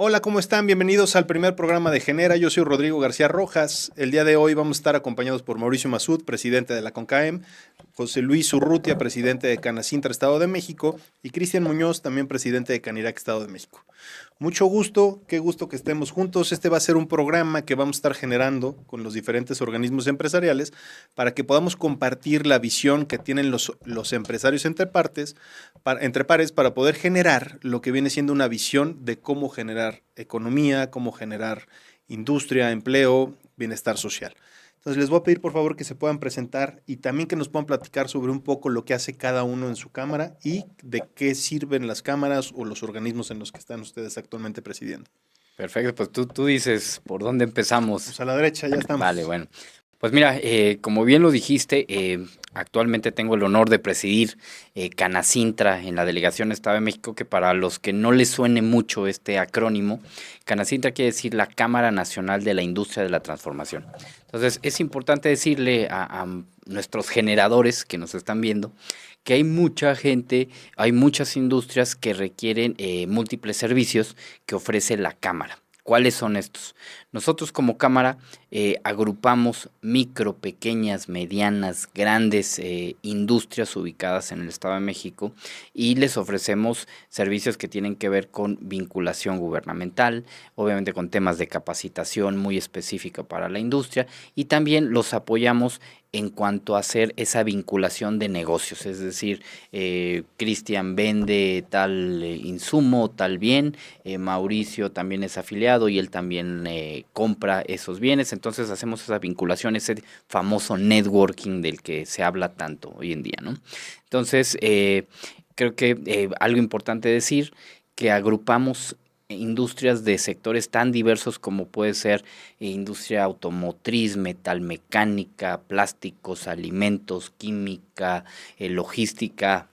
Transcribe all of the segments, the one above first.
Hola, ¿cómo están? Bienvenidos al primer programa de Genera. Yo soy Rodrigo García Rojas. El día de hoy vamos a estar acompañados por Mauricio Masud, presidente de la CONCAEM, José Luis Urrutia, presidente de Canacintra, Estado de México, y Cristian Muñoz, también presidente de Canirac, Estado de México. Mucho gusto, qué gusto que estemos juntos. Este va a ser un programa que vamos a estar generando con los diferentes organismos empresariales para que podamos compartir la visión que tienen los empresarios entre pares para poder generar lo que viene siendo una visión de cómo generar economía, cómo generar industria, empleo, bienestar social. Entonces les voy a pedir por favor que se puedan presentar y también que nos puedan platicar sobre un poco lo que hace cada uno en su cámara y de qué sirven las cámaras o los organismos en los que están ustedes actualmente presidiendo. Perfecto, pues tú dices por dónde empezamos. Pues a la derecha ya estamos. Vale, bueno. Pues mira, como bien lo dijiste, actualmente tengo el honor de presidir Canacintra en la Delegación Estado de México, que para los que no les suene mucho este acrónimo, Canacintra quiere decir la Cámara Nacional de la Industria de la Transformación. Entonces, es importante decirle a nuestros generadores que nos están viendo que hay mucha gente, hay muchas industrias que requieren múltiples servicios que ofrece la Cámara. ¿Cuáles son estos? Nosotros como Cámara agrupamos micro, pequeñas, medianas, grandes industrias ubicadas en el Estado de México y les ofrecemos servicios que tienen que ver con vinculación gubernamental, obviamente con temas de capacitación muy específica para la industria, y también los apoyamos en cuanto a hacer esa vinculación de negocios, es decir, Cristian vende tal insumo, tal bien, Mauricio también es afiliado y él también compra esos bienes, entonces hacemos esa vinculación, ese famoso networking del que se habla tanto hoy en día, ¿no? Entonces, creo que algo importante decir, que agrupamos industrias de sectores tan diversos como puede ser industria automotriz, metalmecánica, plásticos, alimentos, química, logística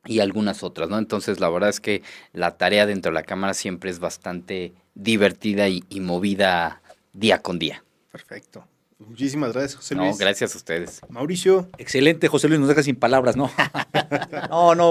y algunas otras, ¿no? Entonces, la verdad es que la tarea dentro de la Cámara siempre es bastante divertida y movida día con día. Perfecto. Muchísimas gracias, José No, Luis. gracias a ustedes. Mauricio. Excelente, José Luis, nos deja sin palabras, ¿no?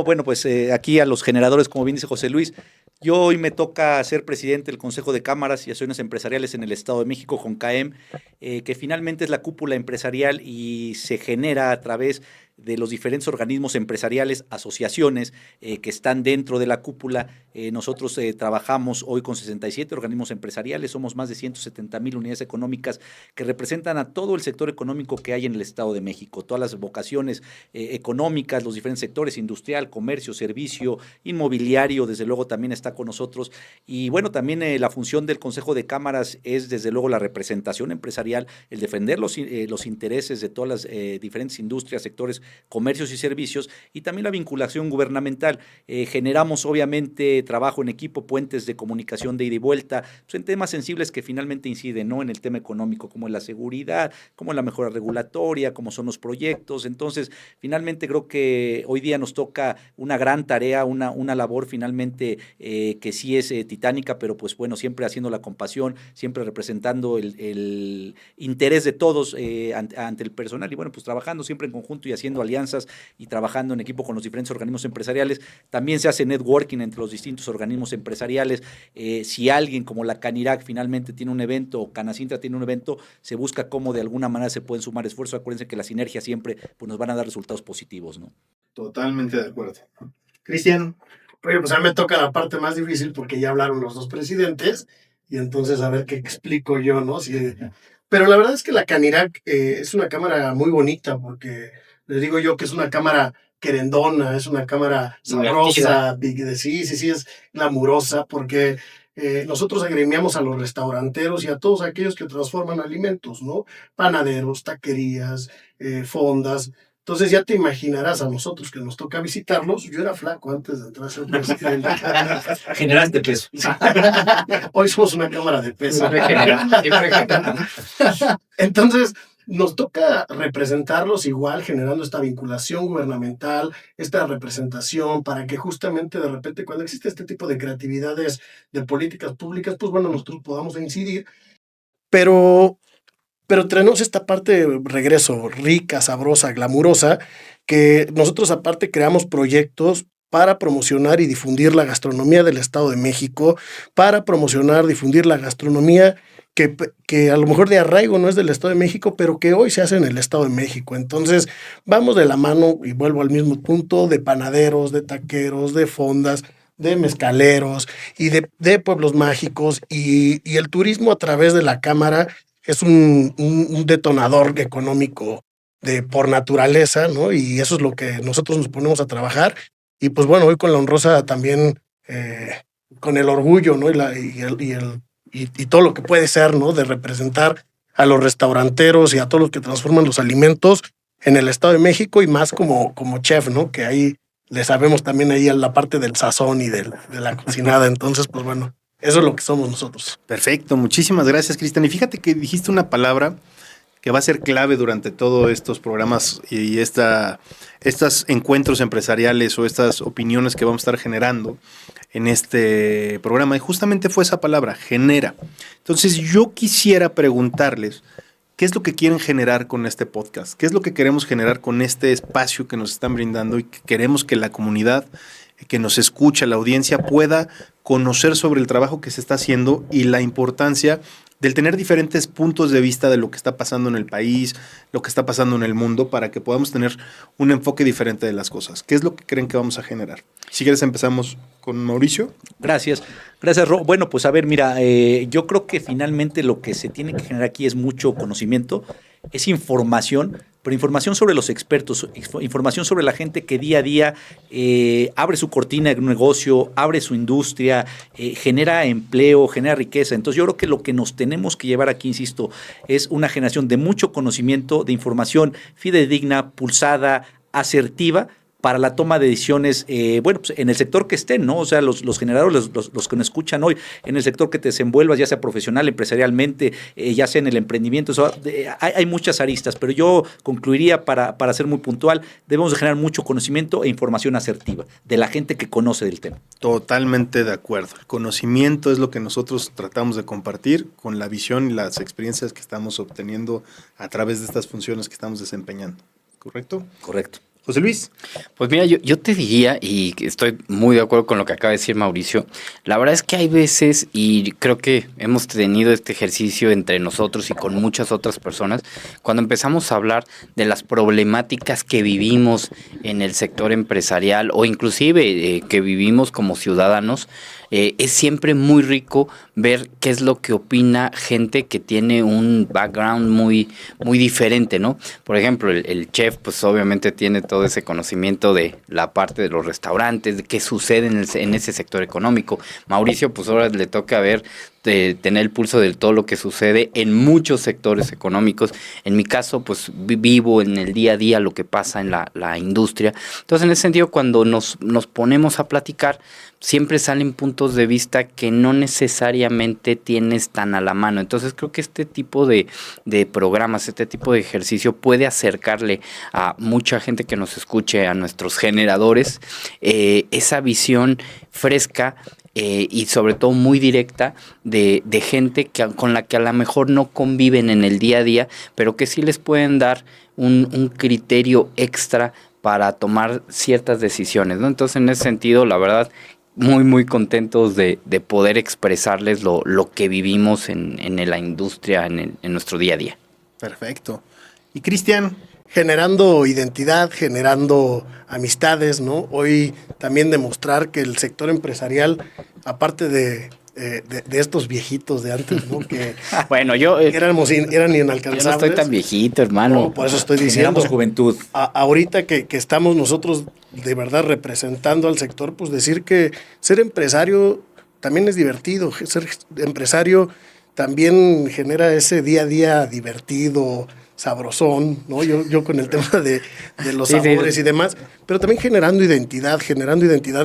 Bueno, pues aquí a los generadores, como bien dice José Luis, yo hoy me toca ser presidente del Consejo de Cámaras y Asociaciones Empresariales en el Estado de México, CONCAEM, que finalmente es la cúpula empresarial y se genera a través de los diferentes organismos empresariales, asociaciones que están dentro de la cúpula. Nosotros trabajamos hoy con 67 organismos empresariales, somos más de 170,000 unidades económicas que representan a todo el sector económico que hay en el Estado de México, todas las vocaciones económicas, los diferentes sectores, industrial, comercio, servicio, inmobiliario, desde luego también está con nosotros. Y bueno, también la función del Consejo de Cámaras es desde luego la representación empresarial, el defender los intereses de todas las diferentes industrias, sectores, comercios y servicios, y también la vinculación gubernamental. Generamos obviamente trabajo en equipo, puentes de comunicación de ida y vuelta, pues, en temas sensibles que finalmente inciden, ¿no?, en el tema económico, como es la seguridad, como es la mejora regulatoria, como son los proyectos. Entonces, finalmente creo que hoy día nos toca una gran tarea, una labor finalmente que sí es titánica, pero pues bueno, siempre haciéndola con pasión, siempre representando el interés de todos ante el personal, y bueno, pues trabajando siempre en conjunto y haciendo alianzas y trabajando en equipo con los diferentes organismos empresariales. También se hace networking entre los distintos organismos empresariales. Si alguien como la Canirac finalmente tiene un evento o Canacintra tiene un evento, se busca cómo de alguna manera se pueden sumar esfuerzos. Acuérdense que la sinergia siempre pues, nos van a dar resultados positivos, ¿no? Totalmente de acuerdo. Cristian. Oye, pues a mí me toca la parte más difícil porque ya hablaron los dos presidentes y entonces a ver qué explico yo, ¿no? Pero la verdad es que la Canirac es una cámara muy bonita porque les digo yo que es una cámara querendona, es una cámara sabrosa, sí, es glamurosa porque nosotros agremiamos a los restauranteros y a todos aquellos que transforman alimentos, ¿no? Panaderos, taquerías, fondas. Entonces ya te imaginarás a nosotros que nos toca visitarlos. Yo era flaco antes de entrar a ser presidente. Generaste peso. Hoy somos una cámara de peso. Entonces nos toca representarlos igual, generando esta vinculación gubernamental, esta representación para que justamente de repente cuando existe este tipo de creatividades de políticas públicas, pues bueno, nosotros podamos incidir. Pero tenemos esta parte de regreso rica, sabrosa, glamurosa, que nosotros aparte creamos proyectos para promocionar y difundir la gastronomía del Estado de México, para promocionar, difundir la gastronomía que a lo mejor de arraigo no es del Estado de México, pero que hoy se hace en el Estado de México. Entonces, vamos de la mano, y vuelvo al mismo punto, de panaderos, de taqueros, de fondas, de mezcaleros y de pueblos mágicos, y el turismo a través de la Cámara es un detonador económico por naturaleza, ¿no? Y eso es lo que nosotros nos ponemos a trabajar. Y pues bueno, hoy con la honrosa también, con el orgullo, ¿no? Y todo lo que puede ser, ¿no? De representar a los restauranteros y a todos los que transforman los alimentos en el Estado de México, y más como chef, ¿no? Que ahí le sabemos también ahí a la parte del sazón y de la cocinada. Entonces, pues bueno, eso es lo que somos nosotros. Perfecto, muchísimas gracias, Cristian. Y fíjate que dijiste una palabra que va a ser clave durante todos estos programas y estos encuentros empresariales o estas opiniones que vamos a estar generando en este programa. Y justamente fue esa palabra, genera. Entonces yo quisiera preguntarles, ¿qué es lo que quieren generar con este podcast? ¿Qué es lo que queremos generar con este espacio que nos están brindando y que queremos que la comunidad que nos escucha, la audiencia, pueda conocer sobre el trabajo que se está haciendo y la importancia del tener diferentes puntos de vista de lo que está pasando en el país, lo que está pasando en el mundo, para que podamos tener un enfoque diferente de las cosas? ¿Qué es lo que creen que vamos a generar? Si quieres empezamos con Mauricio. Gracias, Ro. Bueno, pues a ver, mira, yo creo que finalmente lo que se tiene que generar aquí es mucho conocimiento, es información, pero información sobre los expertos, información sobre la gente que día a día abre su cortina de un negocio, abre su industria, genera empleo, genera riqueza. Entonces yo creo que lo que nos tenemos que llevar aquí, insisto, es una generación de mucho conocimiento, de información fidedigna, pulsada, asertiva, para la toma de decisiones, pues en el sector que estén, ¿no? O sea, los generadores, los que nos escuchan hoy, en el sector que te desenvuelvas, ya sea profesional, empresarialmente, ya sea en el emprendimiento, hay muchas aristas, pero yo concluiría, para ser muy puntual, debemos de generar mucho conocimiento e información asertiva de la gente que conoce del tema. Totalmente de acuerdo. El conocimiento es lo que nosotros tratamos de compartir con la visión y las experiencias que estamos obteniendo a través de estas funciones que estamos desempeñando. ¿Correcto? Correcto. José Luis. Pues mira, yo te diría, y estoy muy de acuerdo con lo que acaba de decir Mauricio, la verdad es que hay veces, y creo que hemos tenido este ejercicio entre nosotros y con muchas otras personas, cuando empezamos a hablar de las problemáticas que vivimos en el sector empresarial o inclusive que vivimos como ciudadanos, es siempre muy rico ver qué es lo que opina gente que tiene un background muy, muy diferente, ¿no? Por ejemplo, el chef, pues obviamente tiene todo ese conocimiento de la parte de los restaurantes, de qué sucede en ese sector económico. Mauricio, pues ahora le toca ver, tener el pulso de todo lo que sucede en muchos sectores económicos. En mi caso, pues vivo en el día a día lo que pasa en la industria. Entonces, en ese sentido, cuando nos ponemos a platicar, siempre salen puntos de vista que no necesariamente tienes tan a la mano. Entonces, creo que este tipo de programas, este tipo de ejercicio puede acercarle a mucha gente que nos escuche, a nuestros generadores, esa visión fresca, y sobre todo muy directa de gente con la que a lo mejor no conviven en el día a día, pero que sí les pueden dar un criterio extra para tomar ciertas decisiones, ¿no? Entonces, en ese sentido, la verdad, muy, muy contentos de poder expresarles lo que vivimos en la industria, en nuestro día a día. Perfecto. Y Cristian. Generando identidad, generando amistades, ¿no? Hoy también demostrar que el sector empresarial, aparte de estos viejitos de antes, ¿no? Que bueno, eran inalcanzables. Yo no estoy tan viejito, hermano. No, por eso estoy diciendo. Generamos juventud. Ahorita que estamos nosotros de verdad representando al sector, pues decir que ser empresario también es divertido. Ser empresario también genera ese día a día divertido, sabrosón, ¿no? Yo con el tema de los sabores y demás, pero también generando identidad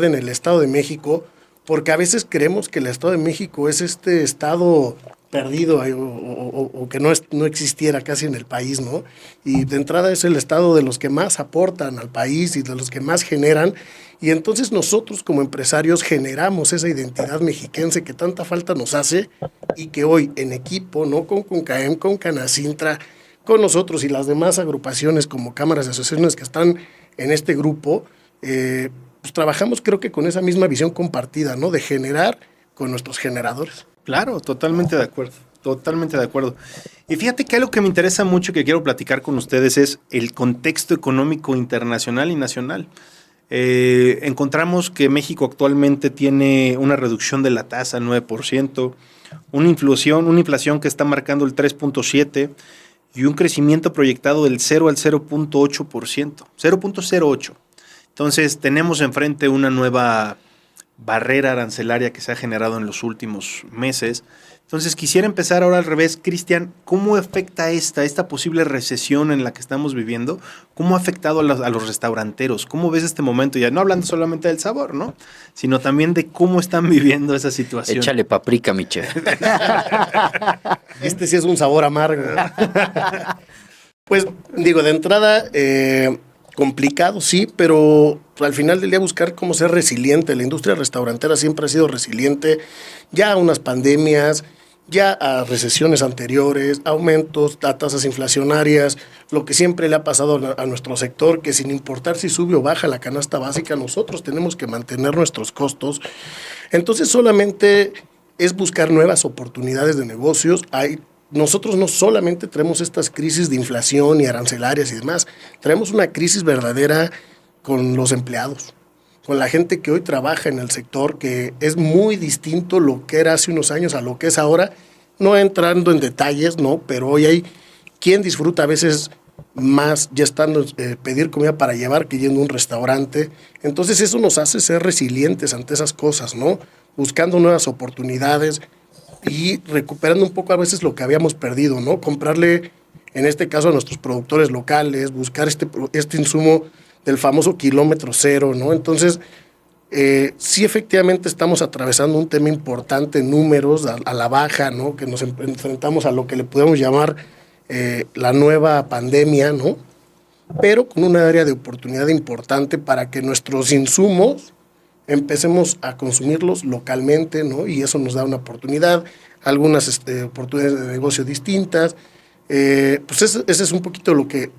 en el Estado de México, porque a veces creemos que el Estado de México es este estado perdido o que no existiera casi en el país, ¿no? Y de entrada es el estado de los que más aportan al país y de los que más generan, y entonces nosotros como empresarios generamos esa identidad mexiquense que tanta falta nos hace y que hoy en equipo, ¿no? Con CONCAEM, con Canacintra, con nosotros y las demás agrupaciones como cámaras y asociaciones que están en este grupo, pues trabajamos creo que con esa misma visión compartida, ¿no? De generar con nuestros generadores. Claro, totalmente de acuerdo. Totalmente de acuerdo. Y fíjate que algo que me interesa mucho que quiero platicar con ustedes es el contexto económico internacional y nacional. Encontramos que México actualmente tiene una reducción de la tasa al 9%, una inflación que está marcando el 3.7% y un crecimiento proyectado del 0 al 0.8%, 0.08%. Entonces tenemos enfrente una nueva barrera arancelaria que se ha generado en los últimos meses. Entonces quisiera empezar ahora al revés. Cristian, ¿cómo afecta esta posible recesión en la que estamos viviendo? ¿Cómo ha afectado a los restauranteros? ¿Cómo ves este momento? Ya no hablando solamente del sabor, ¿no? Sino también de cómo están viviendo esa situación. Échale paprika, mi chef. Este sí es un sabor amargo. Pues digo, de entrada, complicado, sí, pero al final del día buscar cómo ser resiliente. La industria restaurantera siempre ha sido resiliente, ya a unas pandemias, ya a recesiones anteriores, aumentos, a tasas inflacionarias, lo que siempre le ha pasado a nuestro sector, que sin importar si sube o baja la canasta básica, nosotros tenemos que mantener nuestros costos. Entonces solamente es buscar nuevas oportunidades de negocios. Nosotros no solamente tenemos estas crisis de inflación y arancelarias y demás, tenemos una crisis verdadera con los empleados, con la gente que hoy trabaja en el sector, que es muy distinto lo que era hace unos años a lo que es ahora, no entrando en detalles, ¿no? Pero hoy hay quien disfruta a veces más ya estando pedir comida para llevar que yendo a un restaurante. Entonces eso nos hace ser resilientes ante esas cosas, ¿no? Buscando nuevas oportunidades y recuperando un poco a veces lo que habíamos perdido, ¿no? Comprarle, en este caso, a nuestros productores locales, buscar este insumo del famoso kilómetro cero, ¿no? Entonces, sí efectivamente estamos atravesando un tema importante en números, a la baja, ¿no? Que nos enfrentamos a lo que le podemos llamar la nueva pandemia, ¿no? Pero con una área de oportunidad importante para que nuestros insumos empecemos a consumirlos localmente, ¿no? Y eso nos da una oportunidad, algunas oportunidades de negocio distintas. Pues ese es un poquito lo que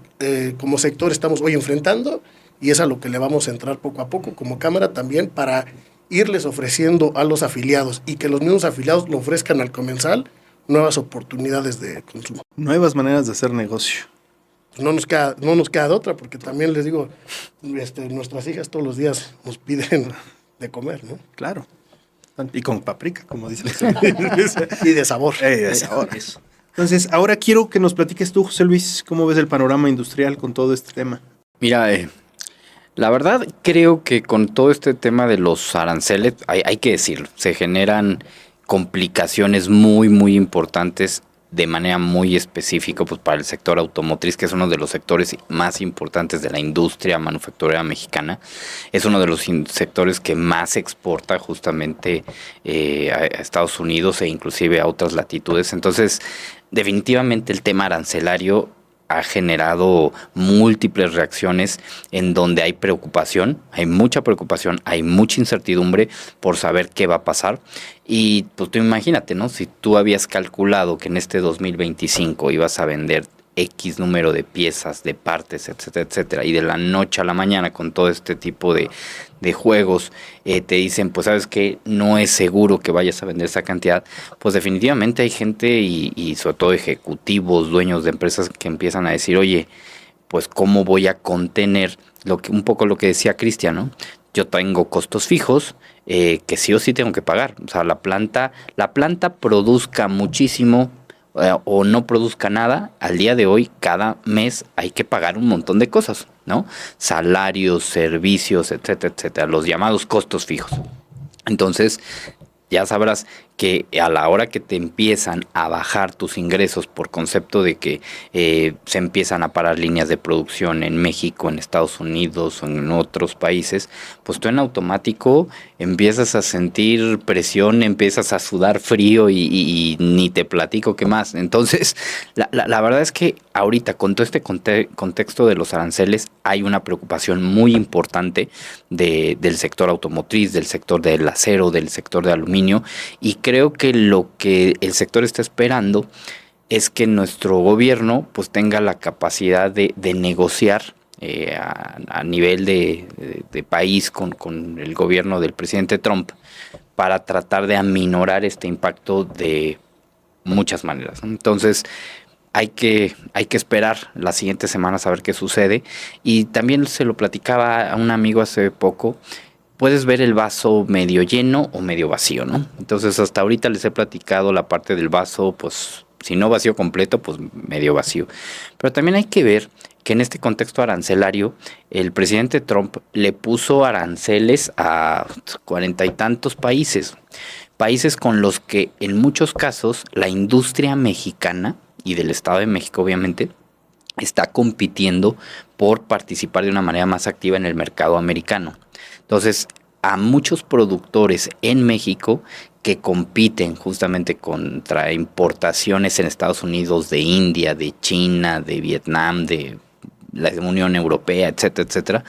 como sector estamos hoy enfrentando y es a lo que le vamos a entrar poco a poco como Cámara también para irles ofreciendo a los afiliados y que los mismos afiliados lo ofrezcan al comensal nuevas oportunidades de consumo. Nuevas maneras de hacer negocio. No nos queda de otra, porque también les digo, nuestras hijas todos los días nos piden de comer, ¿no? Claro. Y con paprika, como dicen. Y de sabor. De sabor. Entonces, ahora quiero que nos platiques tú, José Luis, cómo ves el panorama industrial con todo este tema. Mira, la verdad creo que con todo este tema de los aranceles, hay que decirlo, se generan complicaciones muy, muy importantes de manera muy específica pues, para el sector automotriz, que es uno de los sectores más importantes de la industria manufacturera mexicana. Es uno de los sectores que más exporta justamente a Estados Unidos e inclusive a otras latitudes. Entonces, definitivamente el tema arancelario ha generado múltiples reacciones en donde hay preocupación, hay mucha incertidumbre por saber qué va a pasar. Y pues tú imagínate, ¿no? Si tú habías calculado que en este 2025 ibas a vender X número de piezas, de partes, etcétera, etcétera, y de la noche a la mañana con todo este tipo de juegos te dicen, pues sabes que no es seguro que vayas a vender esa cantidad, pues definitivamente hay gente y sobre todo ejecutivos, dueños de empresas que empiezan a decir, oye, pues cómo voy a contener un poco lo que decía Cristian, ¿no? Yo tengo costos fijos que sí o sí tengo que pagar. O sea, la planta produzca muchísimo o no produzca nada, al día de hoy, cada mes hay que pagar un montón de cosas, ¿no? Salarios, servicios, etcétera, etcétera, los llamados costos fijos. Entonces, ya sabrás que a la hora que te empiezan a bajar tus ingresos por concepto de que se empiezan a parar líneas de producción en México, en Estados Unidos o en otros países, pues tú en automático empiezas a sentir presión, empiezas a sudar frío y ni te platico qué más. Entonces, la verdad es que ahorita con todo este contexto de los aranceles hay una preocupación muy importante del sector automotriz, del sector del acero, del sector de aluminio, y creo que lo que el sector está esperando es que nuestro gobierno pues tenga la capacidad de negociar a nivel de país con el gobierno del presidente Trump para tratar de aminorar este impacto de muchas maneras, ¿no? Entonces, hay que esperar las siguientes semanas a ver qué sucede. Y también se lo platicaba a un amigo hace poco, puedes ver el vaso medio lleno o medio vacío, ¿no? Entonces hasta ahorita les he platicado la parte del vaso, pues si no vacío completo, pues medio vacío. Pero también hay que ver que en este contexto arancelario, el presidente Trump le puso aranceles a 40 y tantos países con los que en muchos casos la industria mexicana y del Estado de México, obviamente, está compitiendo por participar de una manera más activa en el mercado americano. Entonces, a muchos productores en México que compiten justamente contra importaciones en Estados Unidos de India, de China, de Vietnam, de la Unión Europea, etcétera, etcétera,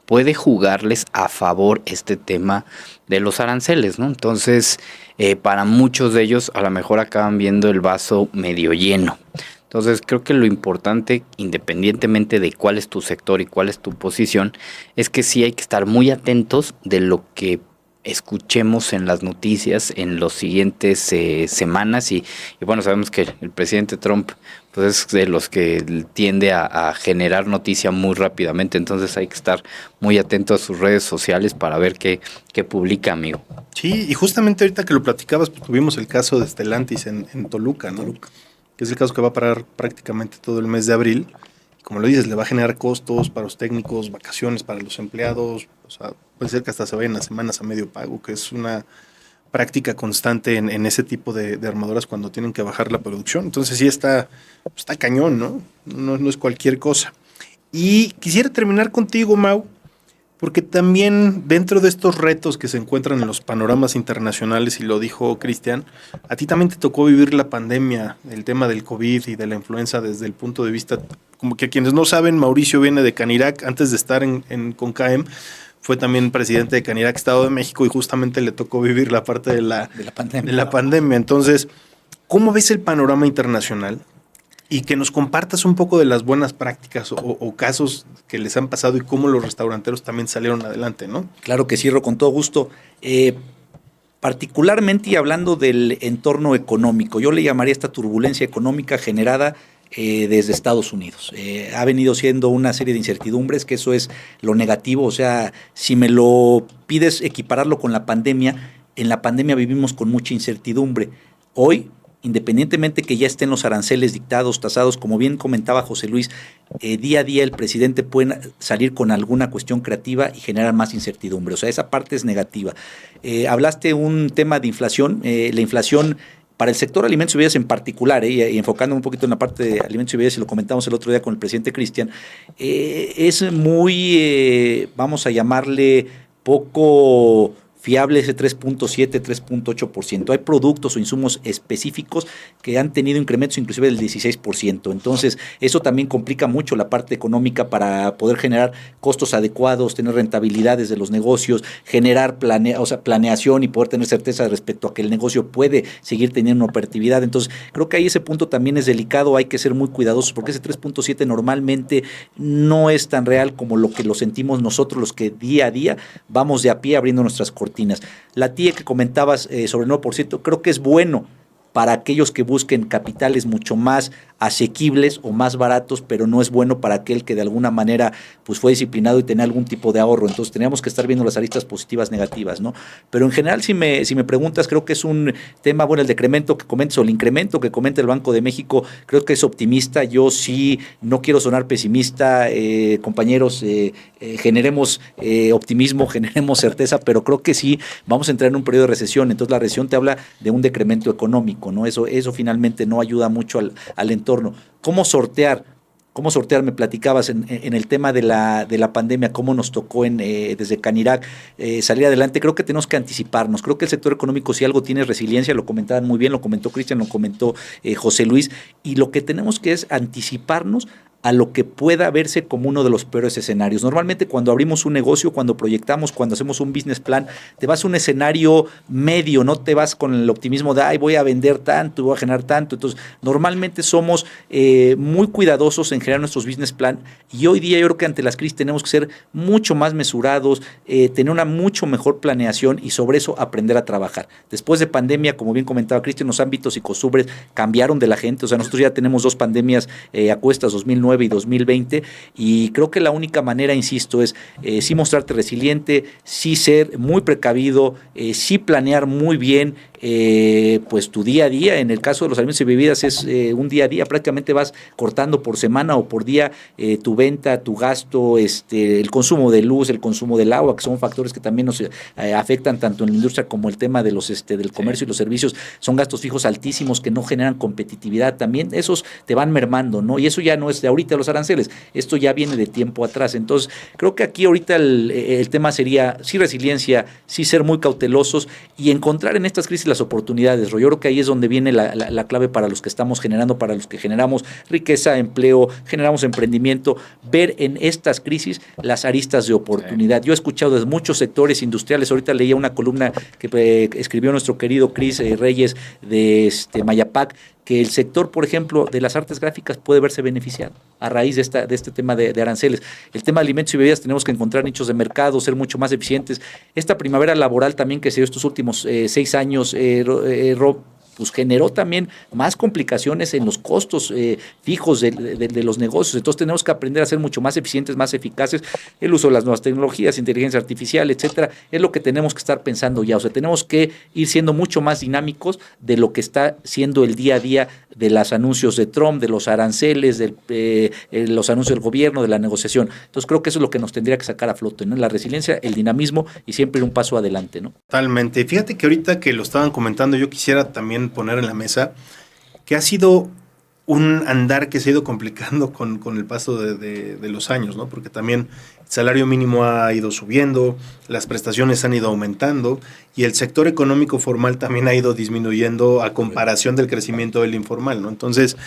puede jugarles a favor este tema de los aranceles, ¿no? Entonces, para muchos de ellos a lo mejor acaban viendo el vaso medio lleno. Entonces, creo que lo importante, independientemente de cuál es tu sector y cuál es tu posición, es que sí hay que estar muy atentos de lo que escuchemos en las noticias en los siguientes semanas y bueno, sabemos que el presidente Trump pues es de los que tiende a generar noticia muy rápidamente, entonces hay que estar muy atento a sus redes sociales para ver qué publica, amigo. Sí, y justamente ahorita que lo platicabas, pues, tuvimos el caso de Stellantis en Toluca, ¿no? Que es el caso que va a parar prácticamente todo el mes de abril. Como lo dices, le va a generar costos para los técnicos, vacaciones para los empleados, o sea, puede ser que hasta se vayan las semanas a medio pago, que es una práctica constante en ese tipo de armadoras cuando tienen que bajar la producción. Entonces sí está cañón, ¿no? No es cualquier cosa. Y quisiera terminar contigo, Mau, porque también dentro de estos retos que se encuentran en los panoramas internacionales, y lo dijo Cristian, a ti también te tocó vivir la pandemia, el tema del COVID y de la influenza desde el punto de vista, como que quienes no saben, Mauricio viene de Canirac, antes de estar en CONCAEM, fue también presidente de Canirac, Estado de México, y justamente le tocó vivir la parte de la pandemia. Entonces, ¿cómo ves el panorama internacional? Y que nos compartas un poco de las buenas prácticas o casos que les han pasado y cómo los restauranteros también salieron adelante, ¿no? Claro que sí, Ro, con todo gusto. Particularmente y hablando del entorno económico, yo le llamaría esta turbulencia económica generada desde Estados Unidos. Ha venido siendo una serie de incertidumbres, que eso es lo negativo. O sea, si me lo pides equipararlo con la pandemia, en la pandemia vivimos con mucha incertidumbre. Hoy, independientemente que ya estén los aranceles dictados, tasados, como bien comentaba José Luis, día a día el presidente puede salir con alguna cuestión creativa y generar más incertidumbre. O sea, esa parte es negativa. Hablaste un tema de inflación. La inflación para el sector alimentos y bebidas en particular, y enfocando un poquito en la parte de alimentos y bebidas, y lo comentamos el otro día con el presidente Cristian, es muy, vamos a llamarle, poco fiable ese 3.7, 3.8%. Hay productos o insumos específicos que han tenido incrementos inclusive del 16%. Entonces, eso también complica mucho la parte económica para poder generar costos adecuados, tener rentabilidades de los negocios, generar planeación y poder tener certeza respecto a que el negocio puede seguir teniendo una operatividad. Entonces, creo que ahí ese punto también es delicado, hay que ser muy cuidadosos porque ese 3.7 normalmente no es tan real como lo que lo sentimos nosotros, los que día a día vamos de a pie abriendo nuestras cortinas. La TIE que comentabas sobre el 9%, creo que es bueno para aquellos que busquen capitales mucho más asequibles o más baratos, pero no es bueno para aquel que de alguna manera pues fue disciplinado y tenía algún tipo de ahorro. Entonces teníamos que estar viendo las aristas positivas, negativas, ¿no? Pero en general, si me preguntas, creo que es un tema, bueno, el decremento que comentas o el incremento que comenta el Banco de México, creo que es optimista. Yo sí no quiero sonar pesimista, compañeros, generemos optimismo, generemos certeza, pero creo que sí vamos a entrar en un periodo de recesión. Entonces la recesión te habla de un decremento económico, ¿no? Eso finalmente no ayuda mucho al entorno. ¿Cómo sortear? Me platicabas en el tema de la pandemia, cómo nos tocó desde Canirac salir adelante. Creo que tenemos que anticiparnos. Creo que el sector económico, si algo tiene resiliencia, lo comentaban muy bien, lo comentó Cristian, lo comentó José Luis, y lo que tenemos que es anticiparnos a lo que pueda verse como uno de los peores escenarios. Normalmente cuando abrimos un negocio, cuando proyectamos, cuando hacemos un business plan, te vas a un escenario medio, no te vas con el optimismo de, ay, voy a vender tanto, voy a generar tanto. Entonces, normalmente somos muy cuidadosos en generar nuestros business plan, y hoy día yo creo que ante las crisis tenemos que ser mucho más mesurados, tener una mucho mejor planeación y sobre eso aprender a trabajar. Después de pandemia, como bien comentaba Cristian, los ámbitos y costumbres cambiaron de la gente. O sea, nosotros ya tenemos 2 pandemias a cuestas, 2009 y 2020, y creo que la única manera, insisto, es sí mostrarte resiliente, sí ser muy precavido, sí planear muy bien pues tu día a día. En el caso de los alimentos y bebidas es un día a día, prácticamente vas cortando por semana o por día tu venta, tu gasto, el consumo de luz, el consumo del agua, que son factores que también nos afectan tanto en la industria como el tema de los del comercio y los servicios. Son gastos fijos altísimos que no generan competitividad también, esos te van mermando, ¿no? Y eso ya no es de ahorita los aranceles, esto ya viene de tiempo atrás. Entonces creo que aquí ahorita el tema sería sí resiliencia, sí ser muy cautelosos y encontrar en estas crisis las oportunidades. Yo creo que ahí es donde viene la clave para los que estamos generando, para los que generamos riqueza, empleo, generamos emprendimiento, ver en estas crisis las aristas de oportunidad. Yo he escuchado desde muchos sectores industriales, ahorita leía una columna que escribió nuestro querido Cris Reyes de Mayapac, que el sector, por ejemplo, de las artes gráficas puede verse beneficiado a raíz de este tema de aranceles. El tema de alimentos y bebidas, tenemos que encontrar nichos de mercado, ser mucho más eficientes. Esta primavera laboral también que se dio estos últimos 6 años, Rob, pues generó también más complicaciones en los costos fijos de los negocios. Entonces tenemos que aprender a ser mucho más eficientes, más eficaces. El uso de las nuevas tecnologías, inteligencia artificial, etcétera, es lo que tenemos que estar pensando ya. O sea, tenemos que ir siendo mucho más dinámicos de lo que está siendo el día a día de los anuncios de Trump, de los aranceles, de los anuncios del gobierno, de la negociación. Entonces creo que eso es lo que nos tendría que sacar a flote, ¿no? La resiliencia, el dinamismo y siempre ir un paso adelante, ¿no? Totalmente. Fíjate que ahorita que lo estaban comentando, yo quisiera también poner en la mesa que ha sido un andar que se ha ido complicando con el paso de los años, ¿no? Porque también el salario mínimo ha ido subiendo, las prestaciones han ido aumentando y el sector económico formal también ha ido disminuyendo a comparación del crecimiento del informal, ¿no? Entonces,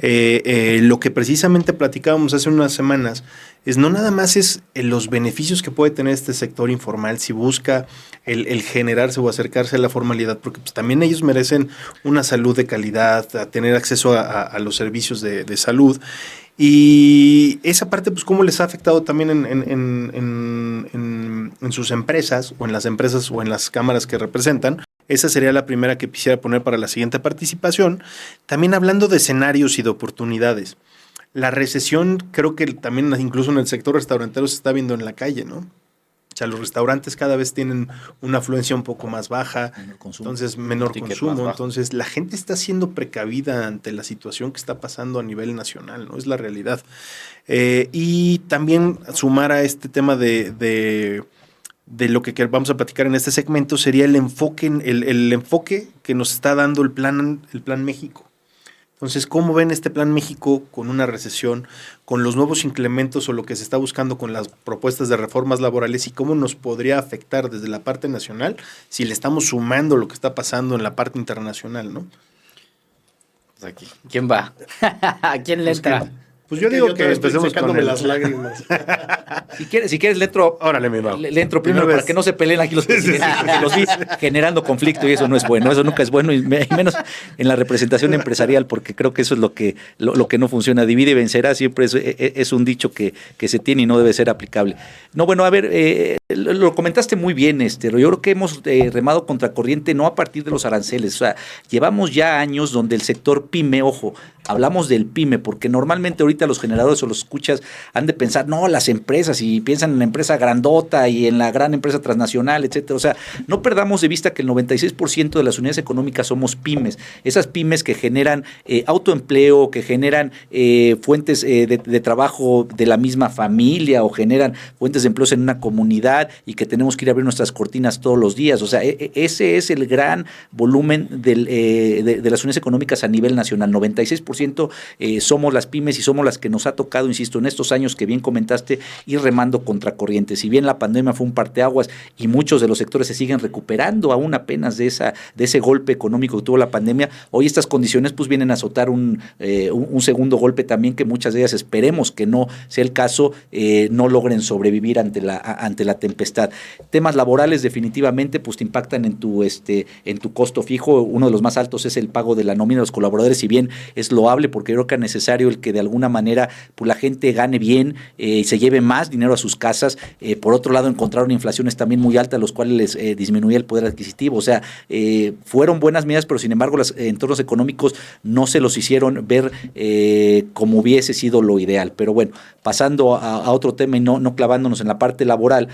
lo que precisamente platicábamos hace unas semanas es no nada más es los beneficios que puede tener este sector informal si busca el generarse o acercarse a la formalidad, porque pues, también ellos merecen una salud de calidad, a tener acceso a los servicios de salud. Y esa parte, pues, cómo les ha afectado también en sus empresas, o en las empresas, o en las cámaras que representan. Esa sería la primera que quisiera poner para la siguiente participación. También hablando de escenarios y de oportunidades. La recesión, creo que también incluso en el sector restaurantero se está viendo en la calle, ¿no? O sea, los restaurantes cada vez tienen una afluencia un poco más baja, entonces menor consumo. Entonces, la gente está siendo precavida ante la situación que está pasando a nivel nacional, ¿no? Es la realidad. Y también sumar a este tema de lo que vamos a platicar en este segmento sería el enfoque que nos está dando el plan México. Entonces, ¿cómo ven este Plan México con una recesión, con los nuevos incrementos o lo que se está buscando con las propuestas de reformas laborales y cómo nos podría afectar desde la parte nacional si le estamos sumando lo que está pasando en la parte internacional, ¿no? Pues aquí, ¿quién va? ¿A quién le entra? Pues yo digo que empecemos con las lágrimas. Si quieres le entro. Órale, mi Mau. Le entro primero para que no se peleen aquí los presidentes, porque los vi generando conflicto y eso no es bueno, eso nunca es bueno, y menos en la representación empresarial, porque creo que eso es lo que no funciona. Divide y vencerá, siempre es un dicho que se tiene y no debe ser aplicable. No, bueno, a ver, lo comentaste muy bien, yo creo que hemos remado contracorriente no a partir de los aranceles, o sea, llevamos ya años donde el sector pyme, ojo, hablamos del pyme, porque normalmente ahorita los generadores o los escuchas han de pensar, no, las empresas, y piensan en la empresa grandota y en la gran empresa transnacional, etcétera. O sea, no perdamos de vista que el 96% de las unidades económicas somos pymes. Esas pymes que generan autoempleo, que generan fuentes de trabajo de la misma familia o generan fuentes de empleos en una comunidad y que tenemos que ir a abrir nuestras cortinas todos los días. O sea, ese es el gran volumen de las unidades económicas a nivel nacional. 96% somos las pymes y somos las que nos ha tocado, insisto, en estos años que bien comentaste, ir remando contra corriente. Si bien la pandemia fue un parteaguas y muchos de los sectores se siguen recuperando aún apenas de ese golpe económico que tuvo la pandemia, hoy estas condiciones pues vienen a azotar un segundo golpe también, que muchas de ellas, esperemos que no sea el caso, no logren sobrevivir ante la tempestad. Temas laborales definitivamente pues te impactan en tu costo fijo. Uno de los más altos es el pago de la nómina de los colaboradores, si bien es loable, porque creo que es necesario el que de alguna manera pues la gente gane bien y se lleve más dinero a sus casas. Por otro lado, encontraron inflaciones también muy altas, los cuales les disminuía el poder adquisitivo. O sea, fueron buenas medidas, pero sin embargo los entornos económicos no se los hicieron ver como hubiese sido lo ideal. Pero bueno, pasando a otro tema y no clavándonos en la parte laboral,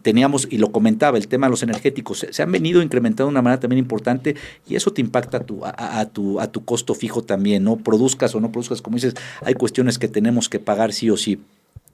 teníamos, y lo comentaba, el tema de los energéticos. Se han venido incrementando de una manera también importante, y eso te impacta a tu costo fijo también, ¿no? Produzcas o no produzcas, como dices, hay cuestiones que tenemos que pagar sí o sí.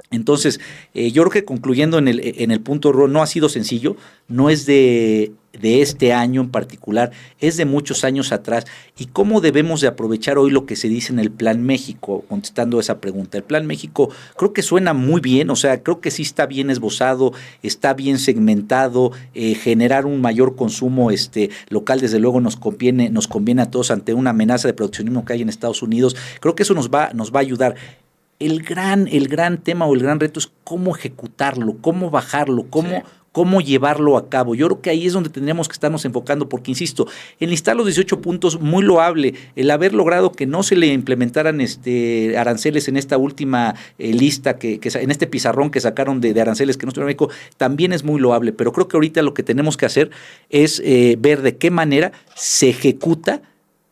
Entonces, yo creo que concluyendo en el punto, no ha sido sencillo, no es de este año en particular, es de muchos años atrás. ¿Y cómo debemos de aprovechar hoy lo que se dice en el Plan México? Contestando esa pregunta, el Plan México creo que suena muy bien, o sea, creo que sí está bien esbozado, está bien segmentado, generar un mayor consumo local, desde luego nos conviene a todos ante una amenaza de proteccionismo que hay en Estados Unidos. Creo que eso nos va a ayudar. El gran tema o el gran reto es cómo ejecutarlo, cómo bajarlo, cómo llevarlo a cabo. Yo creo que ahí es donde tendríamos que estarnos enfocando, porque, insisto, enlistar los 18 puntos, muy loable. El haber logrado que no se le implementaran aranceles en esta última lista, que en este pizarrón que sacaron de aranceles que no estuvieron en México, también es muy loable. Pero creo que ahorita lo que tenemos que hacer es ver de qué manera se ejecuta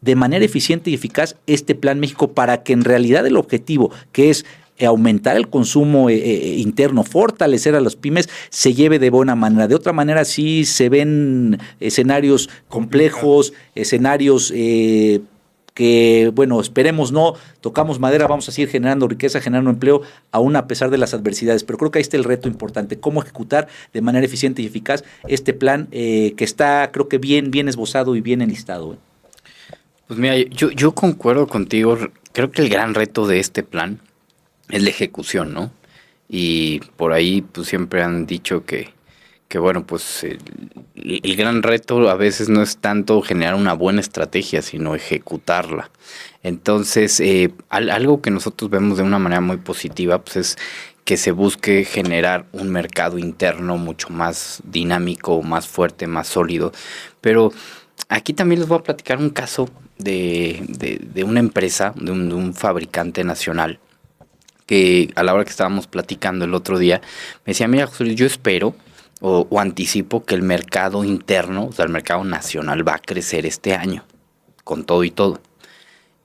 de manera eficiente y eficaz este Plan México, para que en realidad el objetivo, que es aumentar el consumo interno, fortalecer a las pymes, se lleve de buena manera. De otra manera sí se ven escenarios complejos, escenarios que, bueno, esperemos no, tocamos madera, vamos a seguir generando riqueza, generando empleo, aún a pesar de las adversidades. Pero creo que ahí está el reto importante, cómo ejecutar de manera eficiente y eficaz este plan que está, creo que bien esbozado y bien enlistado. Pues mira, yo concuerdo contigo. Creo que el gran reto de este plan es la ejecución, ¿no? Y por ahí pues siempre han dicho que bueno, pues el gran reto a veces no es tanto generar una buena estrategia, sino ejecutarla. Entonces, algo que nosotros vemos de una manera muy positiva, pues es que se busque generar un mercado interno mucho más dinámico, más fuerte, más sólido. Pero aquí también les voy a platicar un caso de una empresa, de un fabricante nacional, que a la hora que estábamos platicando el otro día, me decía, mira, José Luis, yo espero o anticipo que el mercado interno, o sea, el mercado nacional va a crecer este año, con todo y todo.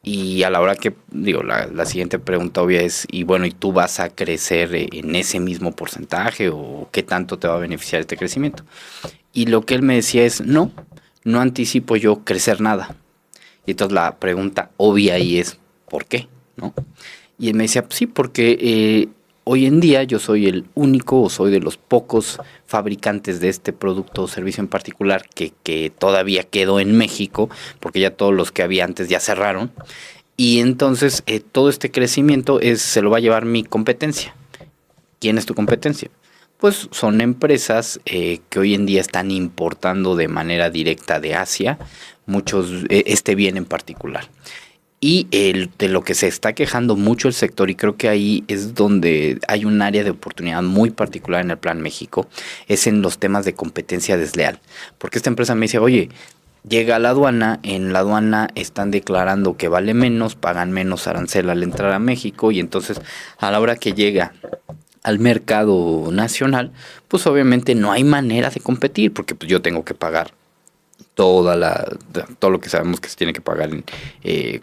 Y a la hora que, digo, la siguiente pregunta obvia es, y bueno, ¿y tú vas a crecer en ese mismo porcentaje o qué tanto te va a beneficiar este crecimiento? Y lo que él me decía es, no anticipo yo crecer nada. Y entonces la pregunta obvia ahí es, ¿por qué? ¿No? Y él me decía, pues sí, porque hoy en día yo soy el único o soy de los pocos fabricantes de este producto o servicio en particular que todavía quedó en México, porque ya todos los que había antes ya cerraron. Y entonces todo este crecimiento se lo va a llevar mi competencia. ¿Quién es tu competencia? Pues son empresas que hoy en día están importando de manera directa de Asia, este bien en particular. Y de lo que se está quejando mucho el sector, y creo que ahí es donde hay un área de oportunidad muy particular en el Plan México, es en los temas de competencia desleal. Porque esta empresa me dice, oye, llega a la aduana, en la aduana están declarando que vale menos, pagan menos arancel al entrar a México, y entonces a la hora que llega al mercado nacional, pues obviamente no hay manera de competir, porque pues yo tengo que pagar todo lo que sabemos que se tiene que pagar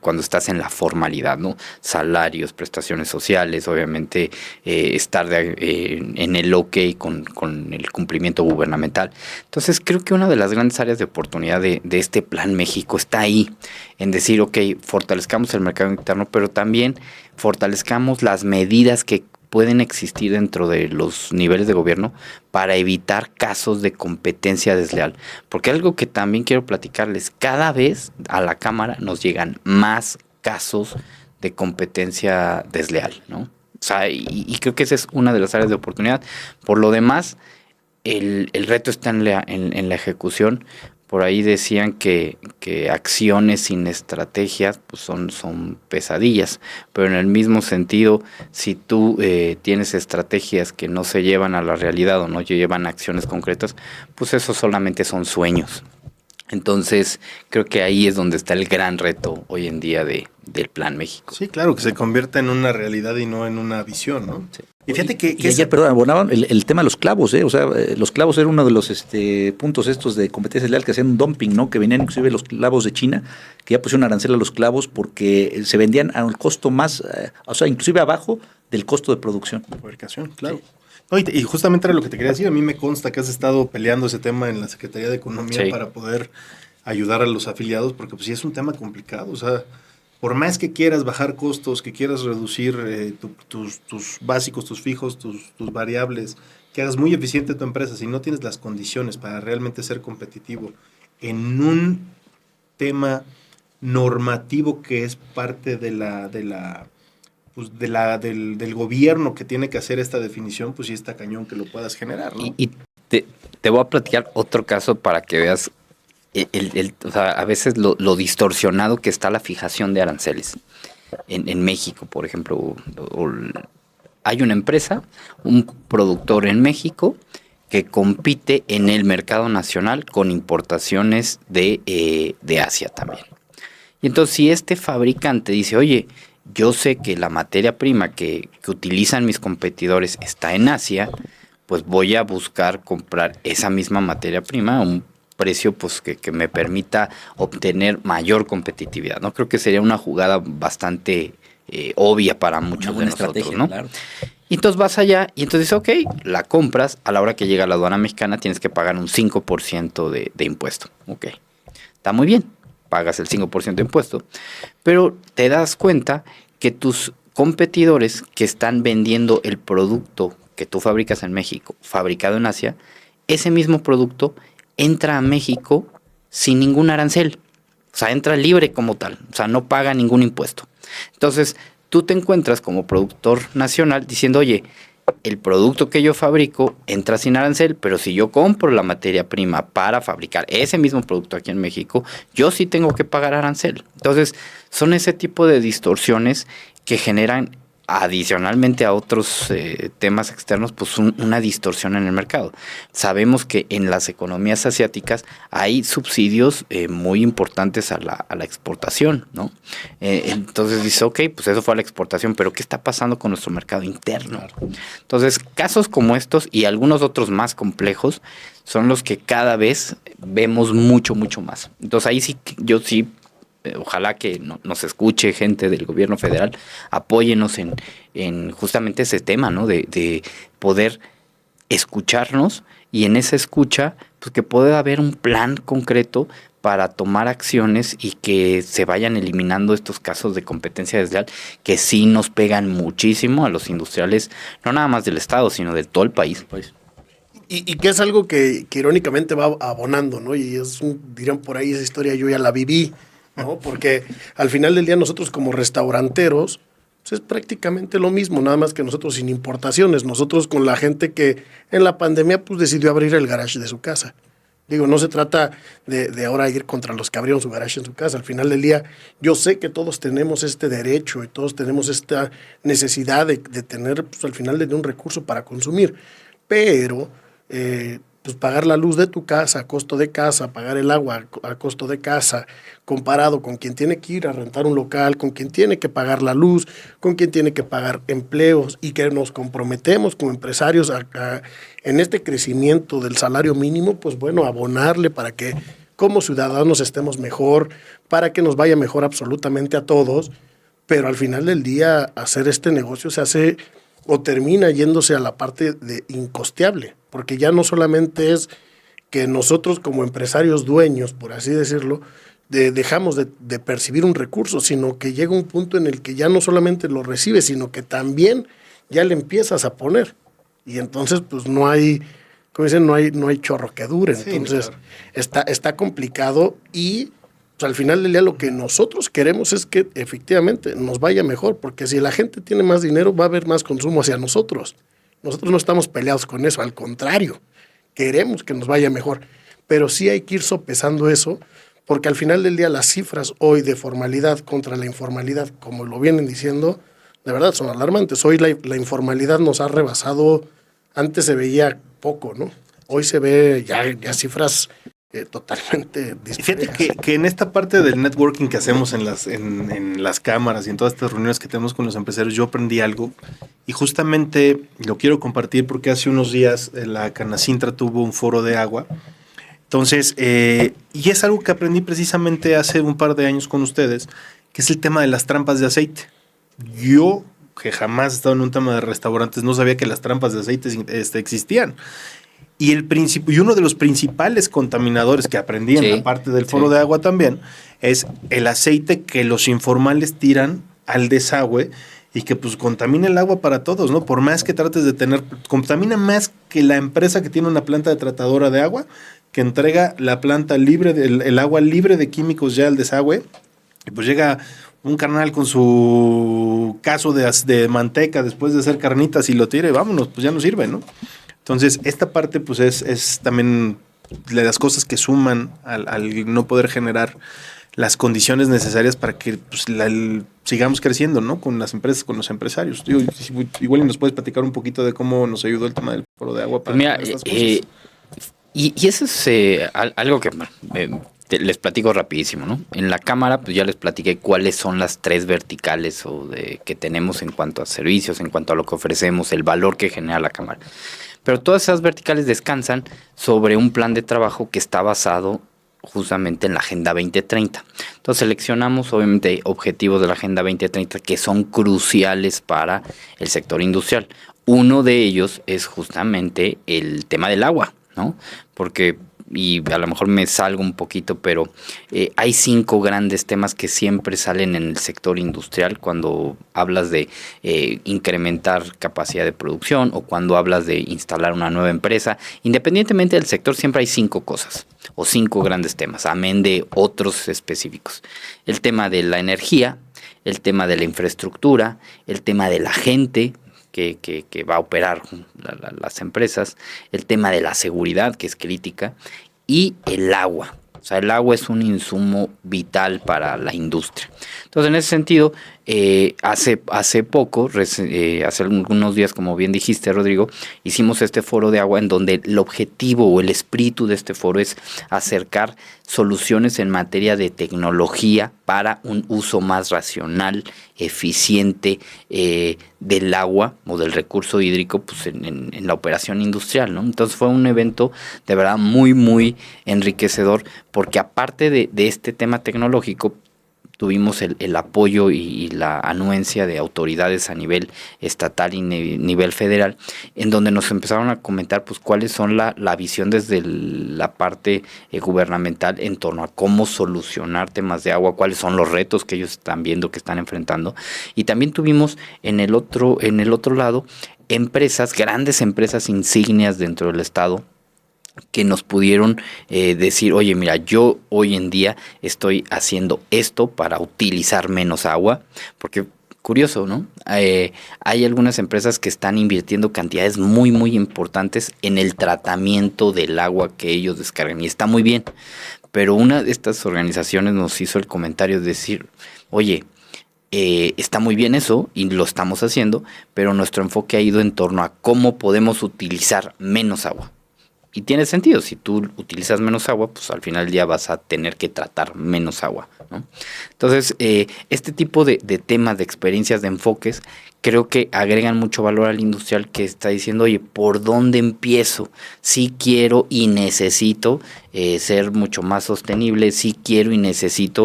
cuando estás en la formalidad, ¿no? Salarios, prestaciones sociales, obviamente estar en el OK con el cumplimiento gubernamental. Entonces creo que una de las grandes áreas de oportunidad de este Plan México está ahí, en decir, ok, fortalezcamos el mercado interno, pero también fortalezcamos las medidas que pueden existir dentro de los niveles de gobierno para evitar casos de competencia desleal. Porque algo que también quiero platicarles, cada vez a la Cámara nos llegan más casos de competencia desleal, ¿no? O sea, y creo que esa es una de las áreas de oportunidad. Por lo demás, el reto está en la ejecución. Por ahí decían que acciones sin estrategias pues son pesadillas, pero en el mismo sentido, si tú tienes estrategias que no se llevan a la realidad o no llevan a acciones concretas, pues eso solamente son sueños. Entonces, creo que ahí es donde está el gran reto hoy en día del Plan México. Sí, claro, que se convierta en una realidad y no en una visión, ¿no? Sí. Y fíjate que Y ayer, perdón, abonaban el tema de los clavos, o sea, los clavos eran uno de los puntos estos de competencia leal que hacían un dumping, ¿no? Que venían inclusive los clavos de China, que ya pusieron arancel a los clavos porque se vendían a un costo más, o sea, inclusive abajo del costo de producción. fabricación, claro. Sí. No, y justamente era lo que te quería decir. A mí me consta que has estado peleando ese tema en la Secretaría de Economía para poder ayudar a los afiliados, porque pues sí es un tema complicado. O sea, por más que quieras bajar costos, que quieras reducir tus básicos, tus fijos, tus variables, que hagas muy eficiente tu empresa, si no tienes las condiciones para realmente ser competitivo en un tema normativo que es parte del gobierno que tiene que hacer esta definición, pues sí está cañón que lo puedas generar, ¿no? Y te voy a platicar otro caso para que veas o sea, a veces lo distorsionado que está la fijación de aranceles. En México, por ejemplo, hay una empresa, un productor en México que compite en el mercado nacional con importaciones de Asia también. Y entonces si este fabricante dice, oye, yo sé que la materia prima que utilizan mis competidores está en Asia, pues voy a buscar comprar esa misma materia prima a un precio pues que me permita obtener mayor competitividad, ¿no? Creo que sería una jugada bastante obvia para muchos de nosotros, ¿no? Claro. Y entonces vas allá y entonces dices, ok, la compras, a la hora que llega a la aduana mexicana tienes que pagar un 5% de impuesto. Ok, está muy bien, pagas el 5% de impuesto, pero te das cuenta que tus competidores que están vendiendo el producto que tú fabricas en México, fabricado en Asia, ese mismo producto entra a México sin ningún arancel. O sea, entra libre como tal. O sea, no paga ningún impuesto. Entonces, tú te encuentras como productor nacional diciendo, oye, el producto que yo fabrico entra sin arancel, pero si yo compro la materia prima para fabricar ese mismo producto aquí en México, yo sí tengo que pagar arancel. Entonces, son ese tipo de distorsiones que generan adicionalmente a otros temas externos, pues una distorsión en el mercado. Sabemos que en las economías asiáticas hay subsidios muy importantes a la exportación, ¿no? Entonces dice, ok, pues eso fue a la exportación, pero ¿qué está pasando con nuestro mercado interno? Entonces, casos como estos y algunos otros más complejos son los que cada vez vemos mucho, mucho más. Entonces ahí sí, yo sí, ojalá que nos escuche gente del gobierno federal, apóyenos en justamente ese tema, ¿no? De poder escucharnos y en esa escucha, pues que pueda haber un plan concreto para tomar acciones y que se vayan eliminando estos casos de competencia desleal que sí nos pegan muchísimo a los industriales, no nada más del Estado, sino de todo el país. Y que es algo que irónicamente va abonando, ¿no? Y dirán por ahí, esa historia yo ya la viví, ¿no? Porque al final del día nosotros como restauranteros pues es prácticamente lo mismo, nada más que nosotros sin importaciones, nosotros con la gente que en la pandemia pues decidió abrir el garage de su casa. Digo, no se trata de ahora ir contra los que abrieron su garage en su casa. Al final del día yo sé que todos tenemos este derecho y todos tenemos esta necesidad de tener pues, al final de un recurso para consumir, pero pues pagar la luz de tu casa a costo de casa, pagar el agua a costo de casa, comparado con quien tiene que ir a rentar un local, con quien tiene que pagar la luz, con quien tiene que pagar empleos y que nos comprometemos como empresarios en este crecimiento del salario mínimo, pues bueno, abonarle para que como ciudadanos estemos mejor, para que nos vaya mejor absolutamente a todos, pero al final del día hacer este negocio se hace o termina yéndose a la parte de incosteable, porque ya no solamente es que nosotros como empresarios dueños, por así decirlo, dejamos de percibir un recurso, sino que llega un punto en el que ya no solamente lo recibes, sino que también ya le empiezas a poner. Y entonces pues no hay, como dicen, no hay chorro que dure. Entonces sí, claro. está complicado y Pues al final del día lo que nosotros queremos es que efectivamente nos vaya mejor, porque si la gente tiene más dinero va a haber más consumo hacia nosotros. Nosotros no estamos peleados con eso, al contrario, queremos que nos vaya mejor, pero sí hay que ir sopesando eso, porque al final del día las cifras hoy de formalidad contra la informalidad, como lo vienen diciendo, de verdad son alarmantes. Hoy la informalidad nos ha rebasado, antes se veía poco, ¿no? Hoy se ve ya cifras totalmente Fíjate disparejas. que en esta parte del networking que hacemos en las cámaras y en todas estas reuniones que tenemos con los empresarios, yo aprendí algo y justamente lo quiero compartir porque hace unos días la Canacintra tuvo un foro de agua. Entonces, y es algo que aprendí precisamente hace un par de años con ustedes, que es el tema de las trampas de aceite. Yo, que jamás he estado en un tema de restaurantes, no sabía que las trampas de aceite existían. Y uno de los principales contaminadores que aprendí en la parte del foro de agua también es el aceite que los informales tiran al desagüe y que pues contamina el agua para todos, ¿no? Por más que trates de contamina más que la empresa que tiene una planta de tratadora de agua, que entrega la planta libre, el agua libre de químicos ya al desagüe, y pues llega un carnal con su caso de manteca después de hacer carnitas y lo tira y vámonos, pues ya no sirve, ¿no? Entonces, esta parte pues es también de las cosas que suman al no poder generar las condiciones necesarias para que pues, sigamos creciendo, ¿no? Con las empresas, con los empresarios. Igual nos puedes platicar un poquito de cómo nos ayudó el tema del foro de agua para estas cosas. Y eso es algo que les platico rapidísimo, ¿no? En la cámara, pues ya les platiqué cuáles son las 3 verticales que tenemos en cuanto a servicios, en cuanto a lo que ofrecemos, el valor que genera la cámara. Pero todas esas verticales descansan sobre un plan de trabajo que está basado justamente en la Agenda 2030. Entonces seleccionamos obviamente objetivos de la Agenda 2030 que son cruciales para el sector industrial. Uno de ellos es justamente el tema del agua, ¿no? Porque, y a lo mejor me salgo un poquito, pero hay 5 grandes temas que siempre salen en el sector industrial cuando hablas de incrementar capacidad de producción o cuando hablas de instalar una nueva empresa. Independientemente del sector, siempre hay 5 cosas o 5 grandes temas, amén de otros específicos. El tema de la energía, el tema de la infraestructura, el tema de la gente que va a operar las empresas, el tema de la seguridad, que es crítica, y el agua. O sea, el agua es un insumo vital para la industria. Entonces, en ese sentido, hace poco, hace algunos días, como bien dijiste, Rodrigo, hicimos este foro de agua en donde el objetivo o el espíritu de este foro es acercar soluciones en materia de tecnología para un uso más racional, eficiente del agua o del recurso hídrico pues, en la operación industrial, ¿no? Entonces fue un evento de verdad muy, muy enriquecedor porque aparte de este tema tecnológico, tuvimos el apoyo y la anuencia de autoridades a nivel estatal y nivel federal, en donde nos empezaron a comentar pues cuáles son la visión desde la parte gubernamental en torno a cómo solucionar temas de agua, cuáles son los retos que ellos están viendo, que están enfrentando. Y también tuvimos en el otro lado grandes empresas insignias dentro del estado, que nos pudieron decir, oye, mira, yo hoy en día estoy haciendo esto para utilizar menos agua, porque curioso, ¿no? Hay algunas empresas que están invirtiendo cantidades muy, muy importantes en el tratamiento del agua que ellos descargan, y está muy bien, pero una de estas organizaciones nos hizo el comentario de decir, oye, está muy bien eso y lo estamos haciendo, pero nuestro enfoque ha ido en torno a cómo podemos utilizar menos agua. Y tiene sentido, si tú utilizas menos agua, pues al final del día vas a tener que tratar menos agua, ¿no? Entonces, este tipo de temas, de experiencias, de enfoques, creo que agregan mucho valor al industrial que está diciendo, oye, ¿por dónde empiezo? Sí quiero y necesito ser mucho más sostenible, sí quiero y necesito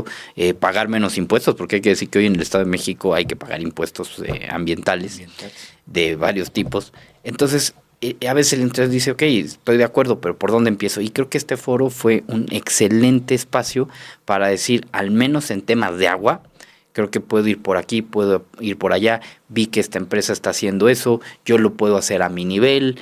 pagar menos impuestos, porque hay que decir que hoy en el Estado de México hay que pagar impuestos ambientales de varios tipos. Entonces, a veces el industrial dice, ok, estoy de acuerdo, pero ¿por dónde empiezo? Y creo que este foro fue un excelente espacio para decir, al menos en temas de agua, creo que puedo ir por aquí, puedo ir por allá, vi que esta empresa está haciendo eso, yo lo puedo hacer a mi nivel,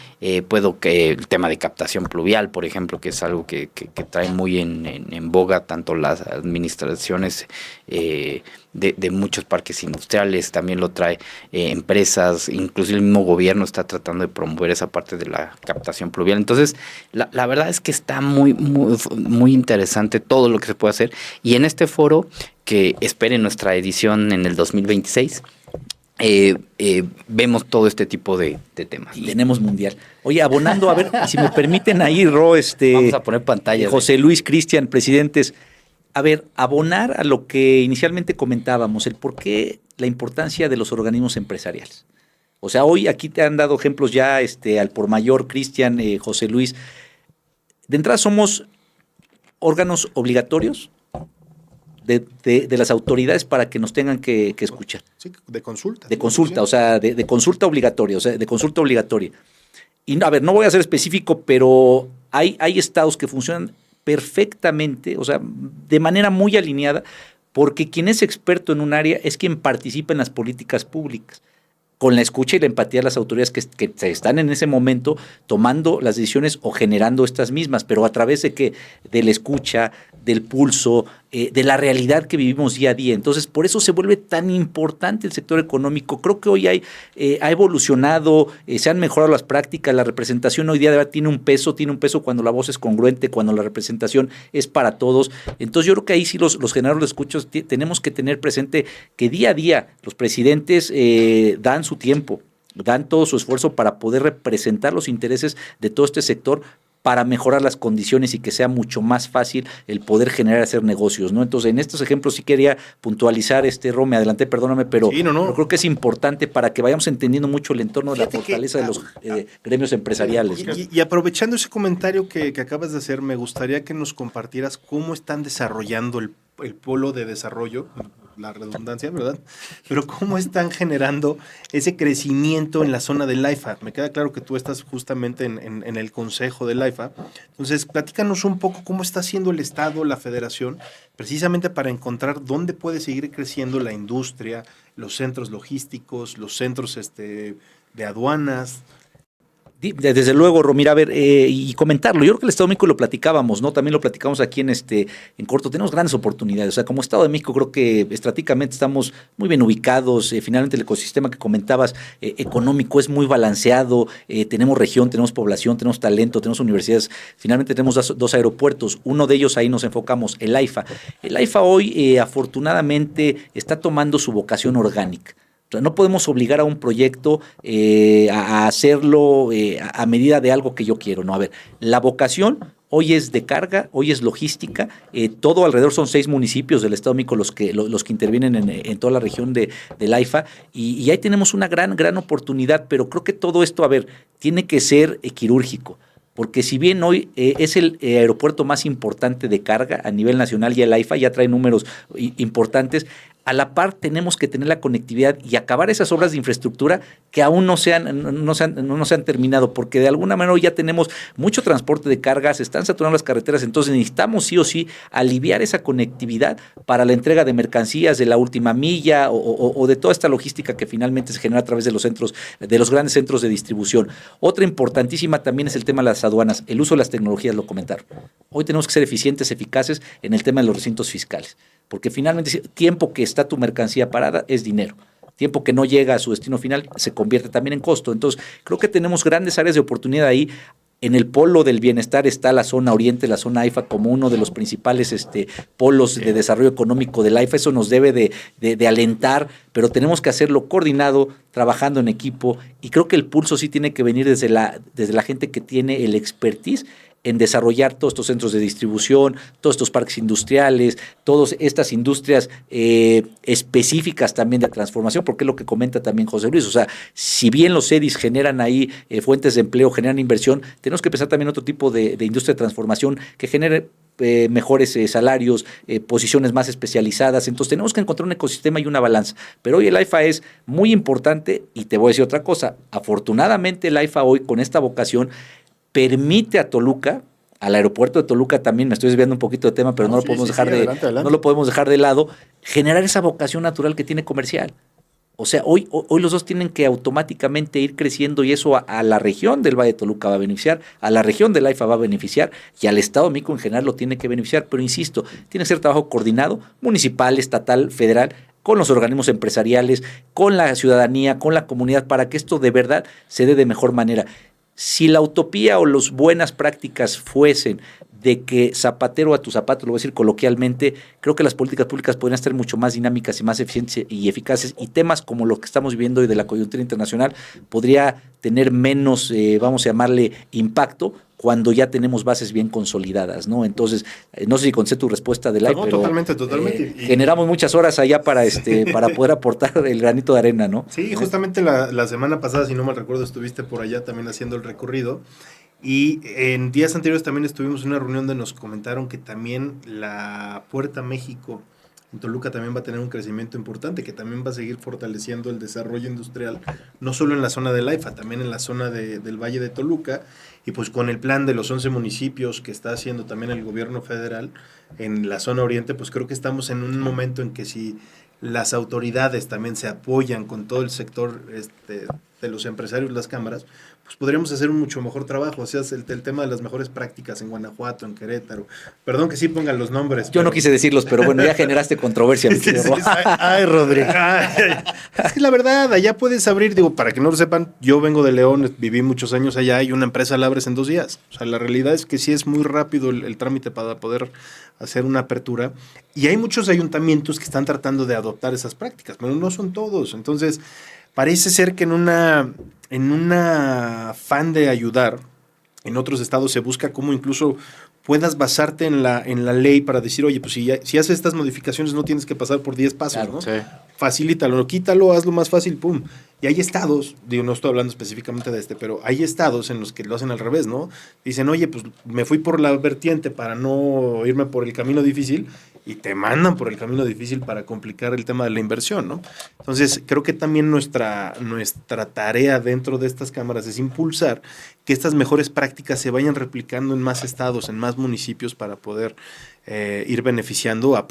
puedo que el tema de captación pluvial, por ejemplo, que es algo que trae muy en boga tanto las administraciones de muchos parques industriales, también lo trae empresas, incluso el mismo gobierno está tratando de promover esa parte de la captación pluvial. Entonces, la verdad es que está muy interesante todo lo que se puede hacer, y en este foro, que esperen nuestra edición en el 2026, vemos todo este tipo de temas. Y tenemos mundial. Oye, abonando, a ver, si me permiten ahí, Vamos a poner pantallas. José Luis, Cristian, presidentes. A ver, abonar a lo que inicialmente comentábamos, el por qué la importancia de los organismos empresariales. O sea, hoy aquí te han dado ejemplos ya al por mayor, Cristian, José Luis. De entrada somos órganos obligatorios de las autoridades para que nos tengan que escuchar. Sí, de consulta. De consulta, o sea, de consulta obligatoria, Y a ver, no voy a ser específico, pero hay estados que funcionan perfectamente, o sea, de manera muy alineada, porque quien es experto en un área es quien participa en las políticas públicas, con la escucha y la empatía de las autoridades que están en ese momento tomando las decisiones o generando estas mismas, pero a través de que de la escucha, del pulso, de la realidad que vivimos día a día. Entonces, por eso se vuelve tan importante el sector económico. Creo que hoy ha evolucionado, se han mejorado las prácticas, la representación hoy día de verdad tiene un peso cuando la voz es congruente, cuando la representación es para todos. Entonces, yo creo que ahí sí los generadores de escuchas tenemos que tener presente que día a día los presidentes dan su tiempo, dan todo su esfuerzo para poder representar los intereses de todo este sector, para mejorar las condiciones y que sea mucho más fácil el poder generar, hacer negocios, ¿no? Entonces, en estos ejemplos sí quería puntualizar, me adelanté, perdóname, pero sí, no. creo que es importante para que vayamos entendiendo mucho el entorno de la fortaleza de los gremios empresariales, ¿no? Y aprovechando ese comentario que acabas de hacer, me gustaría que nos compartieras cómo están desarrollando el polo de desarrollo, la redundancia, ¿verdad? Pero cómo están generando ese crecimiento en la zona del AIFA. Me queda claro que tú estás justamente en el consejo del AIFA. Entonces, platícanos un poco cómo está haciendo el Estado, la Federación, precisamente para encontrar dónde puede seguir creciendo la industria, los centros logísticos, los centros de aduanas. Desde luego, Romira, a ver, y comentarlo. Yo creo que el Estado de México lo platicábamos, ¿no? También lo platicamos aquí en corto. Tenemos grandes oportunidades. O sea, como Estado de México creo que estratégicamente estamos muy bien ubicados. Finalmente el ecosistema que comentabas económico es muy balanceado. Tenemos región, tenemos población, tenemos talento, tenemos universidades. Finalmente tenemos dos aeropuertos. Uno de ellos ahí nos enfocamos, el AIFA. El AIFA hoy afortunadamente está tomando su vocación orgánica. O sea, no podemos obligar a un proyecto a hacerlo a medida de algo que yo quiero, ¿no? A ver, la vocación hoy es de carga, hoy es logística, todo alrededor son 6 municipios del Estado de México los que intervienen en toda la región del AIFA, y ahí tenemos una gran oportunidad, pero creo que todo esto, a ver, tiene que ser quirúrgico. Porque si bien hoy es el aeropuerto más importante de carga a nivel nacional, y el AIFA ya trae números importantes, a la par tenemos que tener la conectividad y acabar esas obras de infraestructura que aún no se han terminado, porque de alguna manera hoy ya tenemos mucho transporte de cargas, están saturando las carreteras, entonces necesitamos sí o sí aliviar esa conectividad para la entrega de mercancías de la última milla o de toda esta logística que finalmente se genera a través de los centros, de los grandes centros de distribución. Otra importantísima también es el tema de las aduanas, el uso de las tecnologías, lo comentaron. Hoy tenemos que ser eficientes, eficaces en el tema de los recintos fiscales, porque finalmente tiempo que está tu mercancía parada es dinero. Tiempo que no llega a su destino final se convierte también en costo. Entonces, creo que tenemos grandes áreas de oportunidad ahí. En el polo del bienestar está la zona oriente, la zona AIFA, como uno de los principales polos de desarrollo económico del AIFA. Eso nos debe de alentar, pero tenemos que hacerlo coordinado, trabajando en equipo, y creo que el pulso sí tiene que venir desde la gente que tiene el expertise en desarrollar todos estos centros de distribución, todos estos parques industriales, todas estas industrias específicas también de transformación, porque es lo que comenta también José Luis. O sea, si bien los EDIs generan ahí fuentes de empleo, generan inversión, tenemos que pensar también otro tipo de industria de transformación que genere mejores salarios, posiciones más especializadas. Entonces tenemos que encontrar un ecosistema y una balanza. Pero hoy el AIFA es muy importante, y te voy a decir otra cosa. Afortunadamente el AIFA hoy con esta vocación permite a Toluca al aeropuerto de Toluca también, me estoy desviando un poquito de tema, pero no lo podemos dejar adelante. no lo podemos dejar de lado, generar esa vocación natural que tiene comercial. O sea, hoy los dos tienen que automáticamente ir creciendo y eso a la región del Valle de Toluca va a beneficiar, a la región del AIFA va a beneficiar y al Estado de México en general lo tiene que beneficiar. Pero insisto, tiene que ser trabajo coordinado, municipal, estatal, federal, con los organismos empresariales, con la ciudadanía, con la comunidad, para que esto de verdad se dé de mejor manera. Si la utopía o las buenas prácticas fuesen de que zapatero a tu zapato, lo voy a decir coloquialmente, creo que las políticas públicas podrían ser mucho más dinámicas y más eficientes y eficaces, y temas como lo que estamos viviendo hoy de la coyuntura internacional podría tener menos, vamos a llamarle, impacto cuando ya tenemos bases bien consolidadas, ¿no? Entonces, no sé si contesté tu respuesta de pero totalmente. Generamos muchas horas allá para poder aportar el granito de arena, ¿no? Sí, justamente la semana pasada, si no mal recuerdo, estuviste por allá también haciendo el recorrido. Y en días anteriores también estuvimos en una reunión donde nos comentaron que también la Puerta México en Toluca también va a tener un crecimiento importante, que también va a seguir fortaleciendo el desarrollo industrial, no solo en la zona del AIFA, también en la zona del Valle de Toluca, y pues con el plan de los 11 municipios que está haciendo también el gobierno federal en la zona oriente, pues creo que estamos en un momento en que si las autoridades también se apoyan con todo el sector de los empresarios, las cámaras, pues podríamos hacer un mucho mejor trabajo. O sea, el tema de las mejores prácticas en Guanajuato, en Querétaro. Perdón que sí pongan los nombres. Yo no quise decirlos, pero bueno, ya generaste controversia. Ay, Rodrigo. Es que la verdad, allá puedes abrir, digo, para que no lo sepan, yo vengo de León, viví muchos años allá y una empresa la abres en 2 días. O sea, la realidad es que sí es muy rápido el trámite para poder hacer una apertura. Y hay muchos ayuntamientos que están tratando de adoptar esas prácticas, pero no son todos. Entonces, parece ser que en un afán de ayudar, en otros estados se busca cómo incluso puedas basarte en la ley para decir, oye, pues si haces estas modificaciones no tienes que pasar por 10 pasos, claro, ¿no? Sí. Facilítalo, quítalo, hazlo más fácil, pum. Y hay estados, digo, no estoy hablando específicamente de pero hay estados en los que lo hacen al revés, ¿no? Dicen, oye, pues me fui por la vertiente para no irme por el camino difícil, y te mandan por el camino difícil para complicar el tema de la inversión, ¿no? Entonces, creo que también nuestra tarea dentro de estas cámaras es impulsar que estas mejores prácticas se vayan replicando en más estados, en más municipios, para poder ir beneficiando a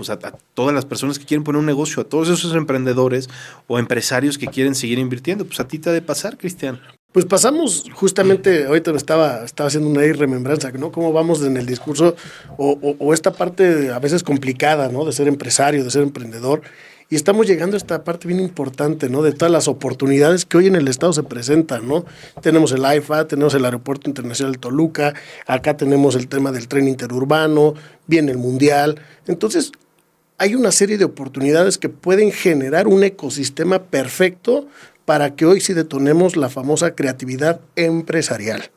todas las personas que quieren poner un negocio, a todos esos emprendedores o empresarios que quieren seguir invirtiendo. Pues a ti te ha de pasar, Cristian. Pues pasamos justamente, ahorita me estaba haciendo una remembranza, ¿no? Cómo vamos en el discurso o esta parte a veces complicada, ¿no? De ser empresario, de ser emprendedor. Y estamos llegando a esta parte bien importante, ¿no? De todas las oportunidades que hoy en el estado se presentan, ¿no? Tenemos el AIFA, tenemos el Aeropuerto Internacional de Toluca, acá tenemos el tema del tren interurbano, viene el Mundial. Entonces, hay una serie de oportunidades que pueden generar un ecosistema perfecto para que hoy sí detonemos la famosa creatividad empresarial.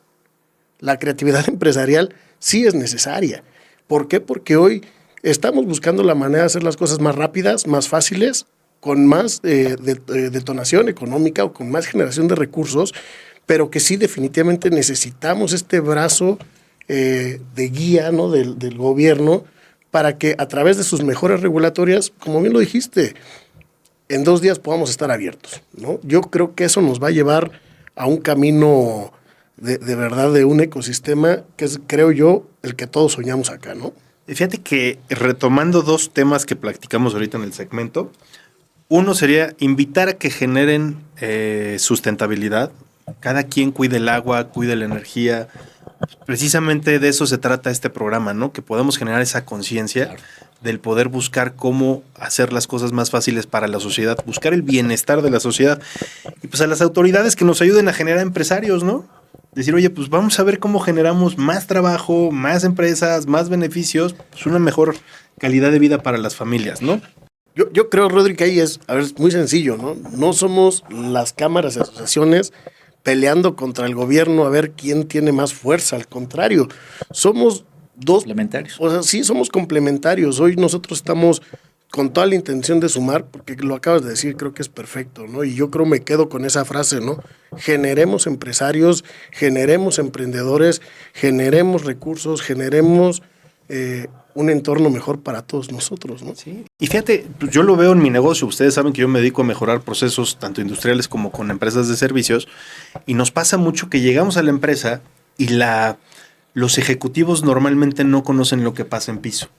La creatividad empresarial sí es necesaria. ¿Por qué? Porque hoy estamos buscando la manera de hacer las cosas más rápidas, más fáciles, con más detonación económica o con más generación de recursos, pero que sí definitivamente necesitamos este brazo de guía, ¿no? del gobierno, para que a través de sus mejoras regulatorias, como bien lo dijiste, en 2 días podamos estar abiertos, ¿no? Yo creo que eso nos va a llevar a un camino de verdad, de un ecosistema que es, creo yo, el que todos soñamos acá, ¿no? Fíjate que retomando 2 temas que platicamos ahorita en el segmento, uno sería invitar a que generen sustentabilidad, cada quien cuide el agua, cuide la energía. Precisamente de eso se trata este programa, ¿no? Que podamos generar esa conciencia, claro, del poder buscar cómo hacer las cosas más fáciles para la sociedad, buscar el bienestar de la sociedad. Y pues a las autoridades que nos ayuden a generar empresarios, ¿no? Decir, oye, pues vamos a ver cómo generamos más trabajo, más empresas, más beneficios, pues una mejor calidad de vida para las familias, ¿no? Yo creo, Rodri, que ahí es muy sencillo, ¿no? No somos las cámaras y asociaciones peleando contra el gobierno a ver quién tiene más fuerza. Al contrario, somos 2 complementarios. O sea, sí, somos complementarios. Hoy nosotros estamos con toda la intención de sumar, porque lo acabas de decir, creo que es perfecto, ¿no? Y yo creo me quedo con esa frase, ¿no? Generemos empresarios, generemos emprendedores, generemos recursos, generemos un entorno mejor para todos nosotros, ¿no? Sí. Y fíjate, yo lo veo en mi negocio. Ustedes saben que yo me dedico a mejorar procesos tanto industriales como con empresas de servicios, y nos pasa mucho que llegamos a la empresa y los ejecutivos normalmente no conocen lo que pasa en piso.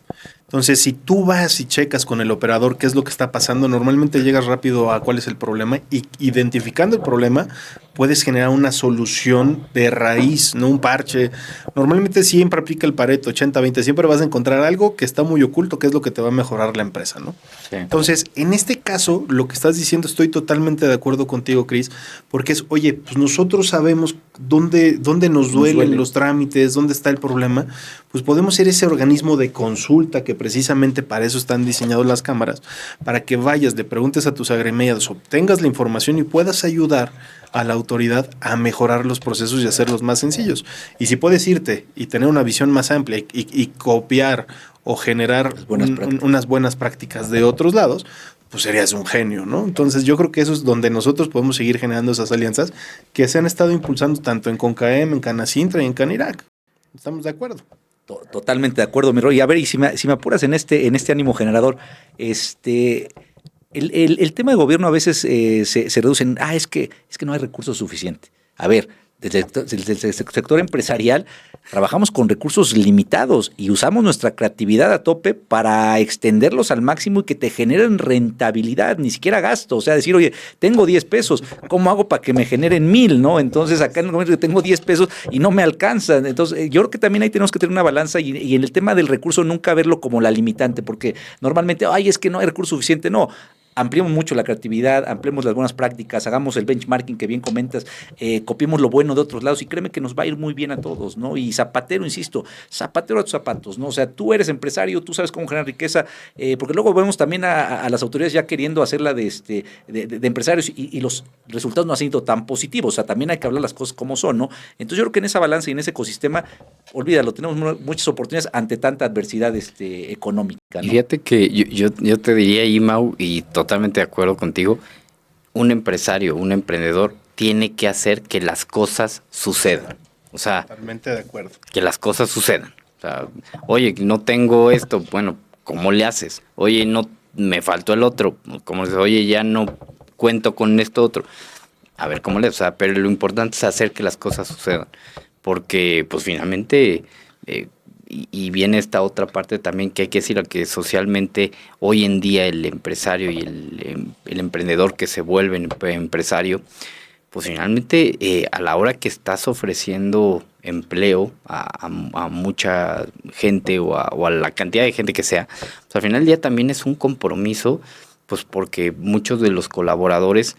Entonces, si tú vas y checas con el operador qué es lo que está pasando, normalmente llegas rápido a cuál es el problema y identificando el problema puedes generar una solución de raíz, no un parche. Normalmente siempre aplica el Pareto 80-20, siempre vas a encontrar algo que está muy oculto, que es lo que te va a mejorar la empresa, ¿no? Sí. Entonces, en este caso, lo que estás diciendo, estoy totalmente de acuerdo contigo, Cris, porque es, oye, pues nosotros sabemos dónde nos duelen los trámites, dónde está el problema, pues podemos ser ese organismo de consulta que precisamente para eso están diseñadas las cámaras, para que vayas, le preguntes a tus agremiados, obtengas la información y puedas ayudar a la autoridad a mejorar los procesos y hacerlos más sencillos. Y si puedes irte y tener una visión más amplia y copiar o generar unas buenas prácticas de otros lados, pues serías un genio, ¿no? Entonces yo creo que eso es donde nosotros podemos seguir generando esas alianzas que se han estado impulsando tanto en CONCAEM, en Canacintra y en Canirac. ¿Estamos de acuerdo? Totalmente de acuerdo, mi Roy. A ver, y si me apuras en este ánimo generador, el tema de gobierno a veces se reduce en, es que no hay recursos suficientes. A ver, desde el sector empresarial trabajamos con recursos limitados y usamos nuestra creatividad a tope para extenderlos al máximo y que te generen rentabilidad, ni siquiera gasto. O sea, decir, oye, tengo 10 pesos, ¿cómo hago para que me generen 1,000, no? Entonces, acá en el momento que tengo 10 pesos y no me alcanzan. Entonces, yo creo que también ahí tenemos que tener una balanza y en el tema del recurso nunca verlo como la limitante, porque normalmente, es que no hay recurso suficiente. No. Ampliemos mucho la creatividad, ampliemos las buenas prácticas, hagamos el benchmarking que bien comentas, copiemos lo bueno de otros lados y créeme que nos va a ir muy bien a todos, ¿no? Y zapatero, insisto, zapatero a tus zapatos, ¿no? O sea, tú eres empresario, tú sabes cómo generar riqueza, porque luego vemos también a las autoridades ya queriendo hacerla de empresarios y los resultados no han sido tan positivos. O sea, también hay que hablar las cosas como son, ¿no? Entonces yo creo que en esa balanza y en ese ecosistema, olvídalo, tenemos muchas oportunidades ante tanta adversidad económica, ¿no? Y fíjate que yo te diría, Imau, y totalmente de acuerdo contigo, un empresario, un emprendedor tiene que hacer que las cosas sucedan. O sea, totalmente de acuerdo. Que las cosas sucedan. O sea, oye, no tengo esto, bueno, ¿cómo le haces? Oye, no, me faltó el otro, como dices, oye, ya no cuento con esto otro. A ver, ¿cómo le haces? O sea, pero lo importante es hacer que las cosas sucedan. Porque, pues, finalmente... Y viene esta otra parte también que hay que decir, que socialmente hoy en día el empresario y el emprendedor que se vuelve empresario, pues finalmente a la hora que estás ofreciendo empleo a mucha gente o a la cantidad de gente que sea, pues al final del día también es un compromiso, pues porque muchos de los colaboradores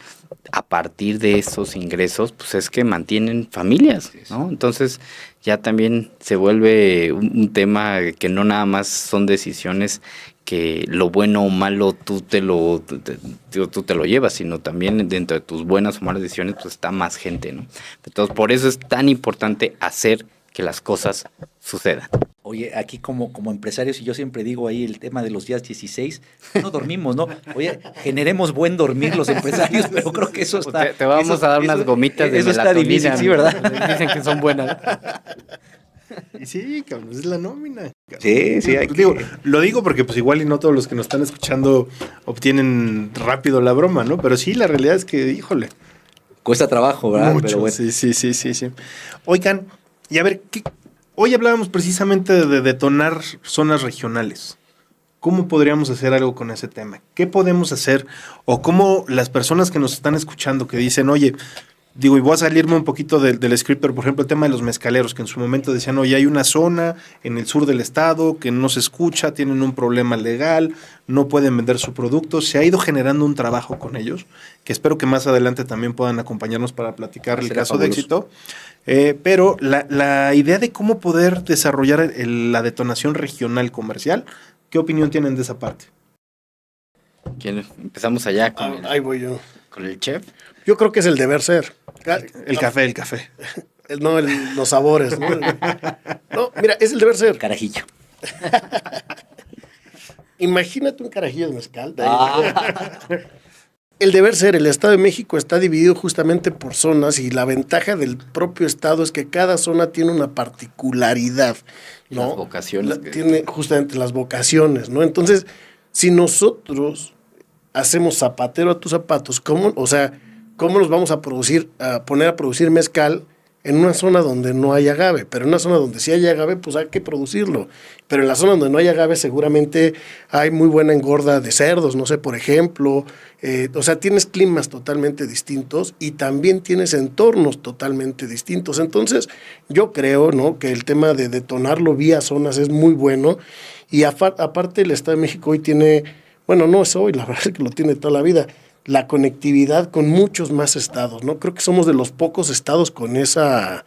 a partir de esos ingresos, pues es que mantienen familias, ¿no? Entonces ya también se vuelve un tema que no nada más son decisiones que lo bueno o malo tú te lo llevas, sino también dentro de tus buenas o malas decisiones pues está más gente, ¿no? Entonces por eso es tan importante hacer que las cosas sucedan. Oye, aquí como empresarios, y yo siempre digo ahí el tema de los días 16, no dormimos, ¿no? Oye, generemos buen dormir los empresarios, pero creo que eso está... Te vamos a dar unas gomitas de eso está difícil, sí, ¿verdad? Dicen que son buenas. Y sí, cabrón, es la nómina. Sí, Lo digo porque pues igual y no todos los que nos están escuchando obtienen rápido la broma, ¿no? Pero sí, la realidad es que, híjole. Cuesta trabajo, ¿verdad? Mucho, pero bueno. Sí. Oigan, y a ver, hoy hablábamos precisamente de detonar zonas regionales. ¿Cómo podríamos hacer algo con ese tema? ¿Qué podemos hacer? O cómo las personas que nos están escuchando que dicen, oye, y voy a salirme un poquito del script, pero por ejemplo el tema de los mezcaleros, que en su momento decían, oye, hay una zona en el sur del estado que no se escucha, tienen un problema legal, no pueden vender su producto. Se ha ido generando un trabajo con ellos, que espero que más adelante también puedan acompañarnos para platicar el caso de éxito. Pero la idea de cómo poder desarrollar la detonación regional comercial, ¿qué opinión tienen de esa parte? Empezamos allá con Ahí voy yo. Con el chef. Yo creo que es el deber ser. El café. No, los sabores, ¿no? No, mira, es el deber ser. Carajillo. Imagínate un carajillo de mezcal. El deber ser, el Estado de México está dividido justamente por zonas y la ventaja del propio Estado es que cada zona tiene una particularidad, ¿no? Las vocaciones. Tiene justamente las vocaciones, ¿no? Entonces, si nosotros hacemos zapatero a tus zapatos, ¿cómo nos vamos a poner a producir mezcal en una zona donde no hay agave, pero en una zona donde sí hay agave, pues hay que producirlo. Pero en la zona donde no hay agave seguramente hay muy buena engorda de cerdos, no sé, por ejemplo. O sea, tienes climas totalmente distintos y también tienes entornos totalmente distintos. Entonces, yo creo, ¿no?, que el tema de detonarlo vía zonas es muy bueno. Y aparte el Estado de México hoy tiene, bueno, no es hoy, la verdad es que lo tiene toda la vida, la conectividad con muchos más estados, ¿no? Creo que somos de los pocos estados con esa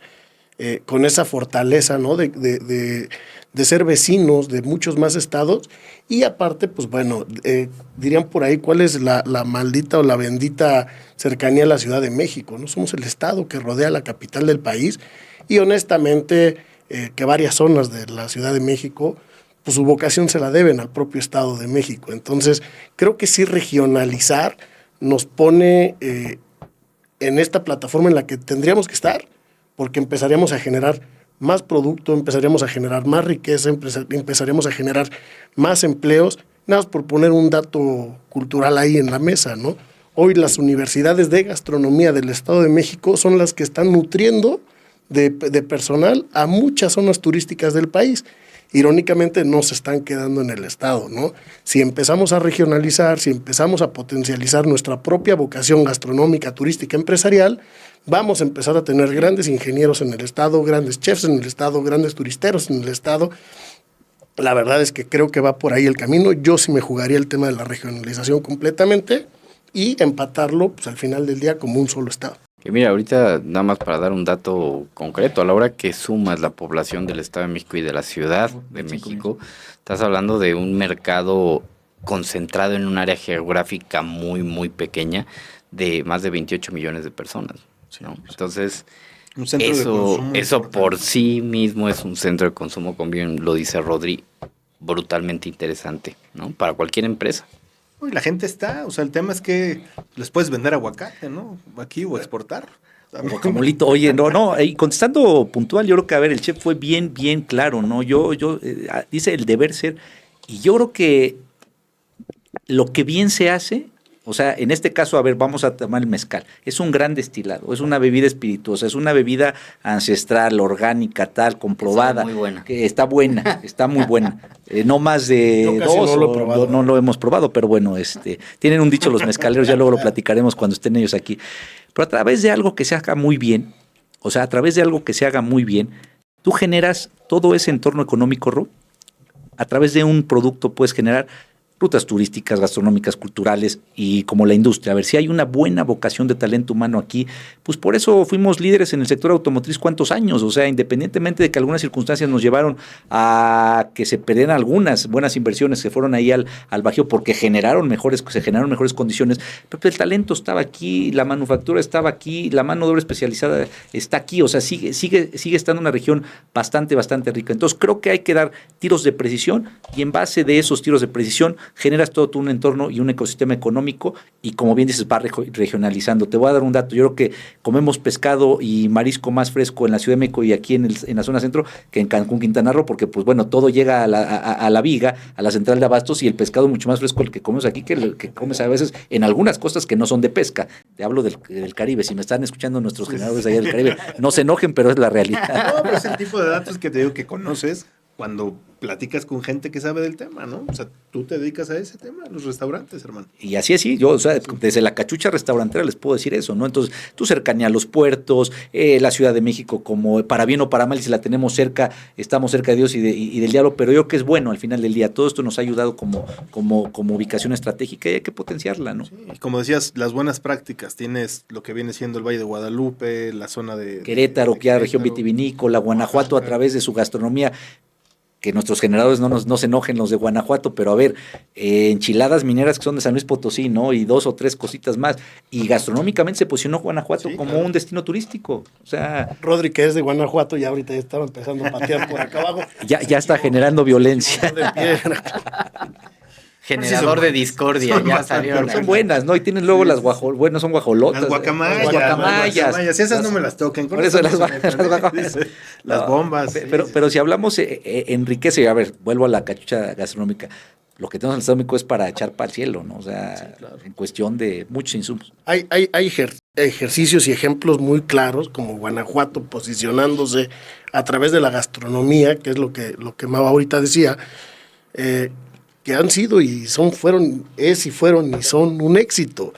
fortaleza, ¿no? De ser vecinos de muchos más estados. Y aparte, pues bueno, dirían por ahí cuál es la maldita o la bendita cercanía a la Ciudad de México, ¿no? Somos el estado que rodea la capital del país y honestamente que varias zonas de la Ciudad de México, pues su vocación se la deben al propio Estado de México. Entonces, creo que sí regionalizar nos pone en esta plataforma en la que tendríamos que estar, porque empezaríamos a generar más producto, empezaríamos a generar más riqueza, empezaríamos a generar más empleos, nada más por poner un dato cultural ahí en la mesa, ¿no? Hoy las universidades de gastronomía del Estado de México son las que están nutriendo de personal a muchas zonas turísticas del país. Irónicamente no se están quedando en el estado, ¿no? Si empezamos a regionalizar, si empezamos a potencializar nuestra propia vocación gastronómica, turística, empresarial, vamos a empezar a tener grandes ingenieros en el estado, grandes chefs en el estado, grandes turisteros en el estado. La verdad es que creo que va por ahí el camino. Yo sí me jugaría el tema de la regionalización completamente y empatarlo, pues, al final del día como un solo estado. Que mira, ahorita nada más para dar un dato concreto, a la hora que sumas la población del Estado de México y de la Ciudad de México, estás hablando de un mercado concentrado en un área geográfica muy, muy pequeña de más de 28 millones de personas, ¿no? Entonces, Un centro de consumo eso importante. por sí mismo es un centro de consumo, como bien lo dice Rodri, brutalmente interesante, ¿no? Para cualquier empresa. Y la gente está, o sea, el tema es que les puedes vender aguacate, ¿no? Aquí o exportar. Guacamolito, oye, no, y contestando puntual, yo creo que, a ver, el chef fue bien claro, ¿no? Dice el deber ser, y yo creo que lo que bien se hace, o sea, en este caso, a ver, vamos a tomar el mezcal, es un gran destilado, es una bebida espirituosa, es una bebida ancestral, orgánica, tal, comprobada. Está muy buena. Que está buena, está muy buena. No más de Yo casi dos, no lo he probado. no lo hemos probado, pero bueno, tienen un dicho los mezcaleros, ya luego lo platicaremos cuando estén ellos aquí. Pero a través de algo que se haga muy bien, o sea, a través de algo que se haga muy bien, tú generas todo ese entorno económico, Rob. A través de un producto puedes generar rutas turísticas, gastronómicas, culturales y como la industria. A ver, si hay una buena vocación de talento humano aquí, pues por eso fuimos líderes en el sector automotriz cuántos años, o sea, independientemente de que algunas circunstancias nos llevaron a que se perdieran algunas buenas inversiones que fueron ahí al Bajío porque se generaron mejores condiciones, pero el talento estaba aquí, la manufactura estaba aquí, la mano de obra especializada está aquí, o sea, sigue estando una región bastante rica. Entonces creo que hay que dar tiros de precisión y en base de esos tiros de precisión generas todo un entorno y un ecosistema económico y como bien dices, va regionalizando. Te voy a dar un dato, yo creo que comemos pescado y marisco más fresco en la Ciudad de México y aquí en la zona centro que en Cancún, Quintana Roo, porque pues bueno, todo llega a la viga, a la central de abastos y el pescado mucho más fresco el que comemos aquí que el que comes a veces en algunas costas que no son de pesca. Te hablo del Caribe, si me están escuchando nuestros generadores allá del Caribe, no se enojen, pero es la realidad. No, pero es el tipo de datos que te digo que conoces cuando platicas con gente que sabe del tema, ¿no? O sea, tú te dedicas a ese tema, a los restaurantes, hermano. Y así, yo, o sea, desde la cachucha restaurantera les puedo decir eso, ¿no? Entonces, tu cercanía a los puertos, la Ciudad de México, como para bien o para mal, si la tenemos cerca, estamos cerca de Dios y del diablo, pero yo creo que es bueno al final del día. Todo esto nos ha ayudado como ubicación estratégica y hay que potenciarla, ¿no? Sí, y como decías, las buenas prácticas. Tienes lo que viene siendo el Valle de Guadalupe, la zona de Querétaro, que ya región vitivinícola, Guanajuato a través de su gastronomía, que nuestros generadores no se enojen los de Guanajuato, pero a ver, enchiladas mineras que son de San Luis Potosí, ¿no? Y 2 o 3 cositas más. Y gastronómicamente se posicionó Guanajuato como claro, un destino turístico. O sea, Rodri, que es de Guanajuato, ya ahorita ya estaba empezando a patear por acá abajo. ya está generando violencia. De piedra. Generador de discordia, ya salieron. Son buenas, ¿no? Y tienen luego las son guajolotas. Las guacamayas. Las guacamayas. Esas no me las toquen. Por eso las guacamayas. Las bombas. Pero si hablamos enriquece, a ver, vuelvo a la cachucha gastronómica. Lo que tenemos en el Estado de México es para echar para el cielo, ¿no? O sea, en cuestión de muchos insumos. Hay ejercicios y ejemplos muy claros, como Guanajuato posicionándose a través de la gastronomía, que es lo que Mau ahorita decía, que han sido y fueron y son un éxito.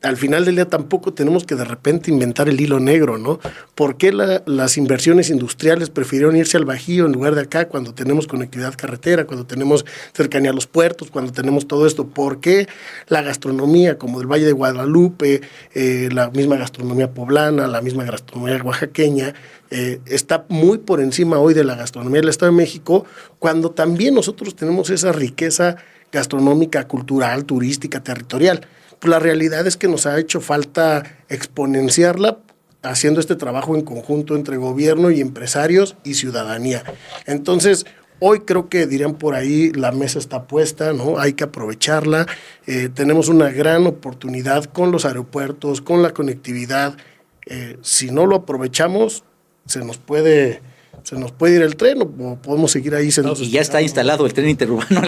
Al final del día tampoco tenemos que de repente inventar el hilo negro, ¿no? ¿Por qué las inversiones industriales prefirieron irse al Bajío en lugar de acá cuando tenemos conectividad carretera, cuando tenemos cercanía a los puertos, cuando tenemos todo esto? ¿Por qué la gastronomía como del Valle de Guadalupe, la misma gastronomía poblana, la misma gastronomía oaxaqueña, está muy por encima hoy de la gastronomía del Estado de México, cuando también nosotros tenemos esa riqueza gastronómica, cultural, turística, territorial? La realidad es que nos ha hecho falta exponenciarla haciendo este trabajo en conjunto entre gobierno y empresarios y ciudadanía. Entonces, hoy creo que dirían por ahí, la mesa está puesta, ¿no? Hay que aprovecharla. Tenemos una gran oportunidad con los aeropuertos, con la conectividad. Si no lo aprovechamos, se nos puede ir el tren o podemos seguir ahí sentados. Y ya está instalado el tren interurbano.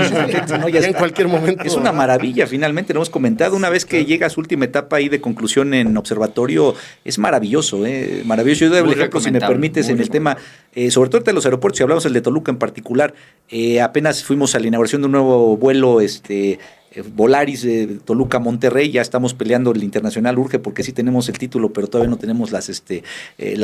¿No? Ya en cualquier momento. Es una maravilla, finalmente, lo hemos comentado. Una vez que llega a su última etapa ahí de conclusión en observatorio, es maravilloso, maravilloso. Yo doy el ejemplo, si me permites, en el tema, sobre todo de los aeropuertos, si hablamos el de Toluca en particular, apenas fuimos a la inauguración de un nuevo vuelo, Volaris de Toluca a Monterrey, ya estamos peleando el internacional, urge porque sí tenemos el título, pero todavía no tenemos las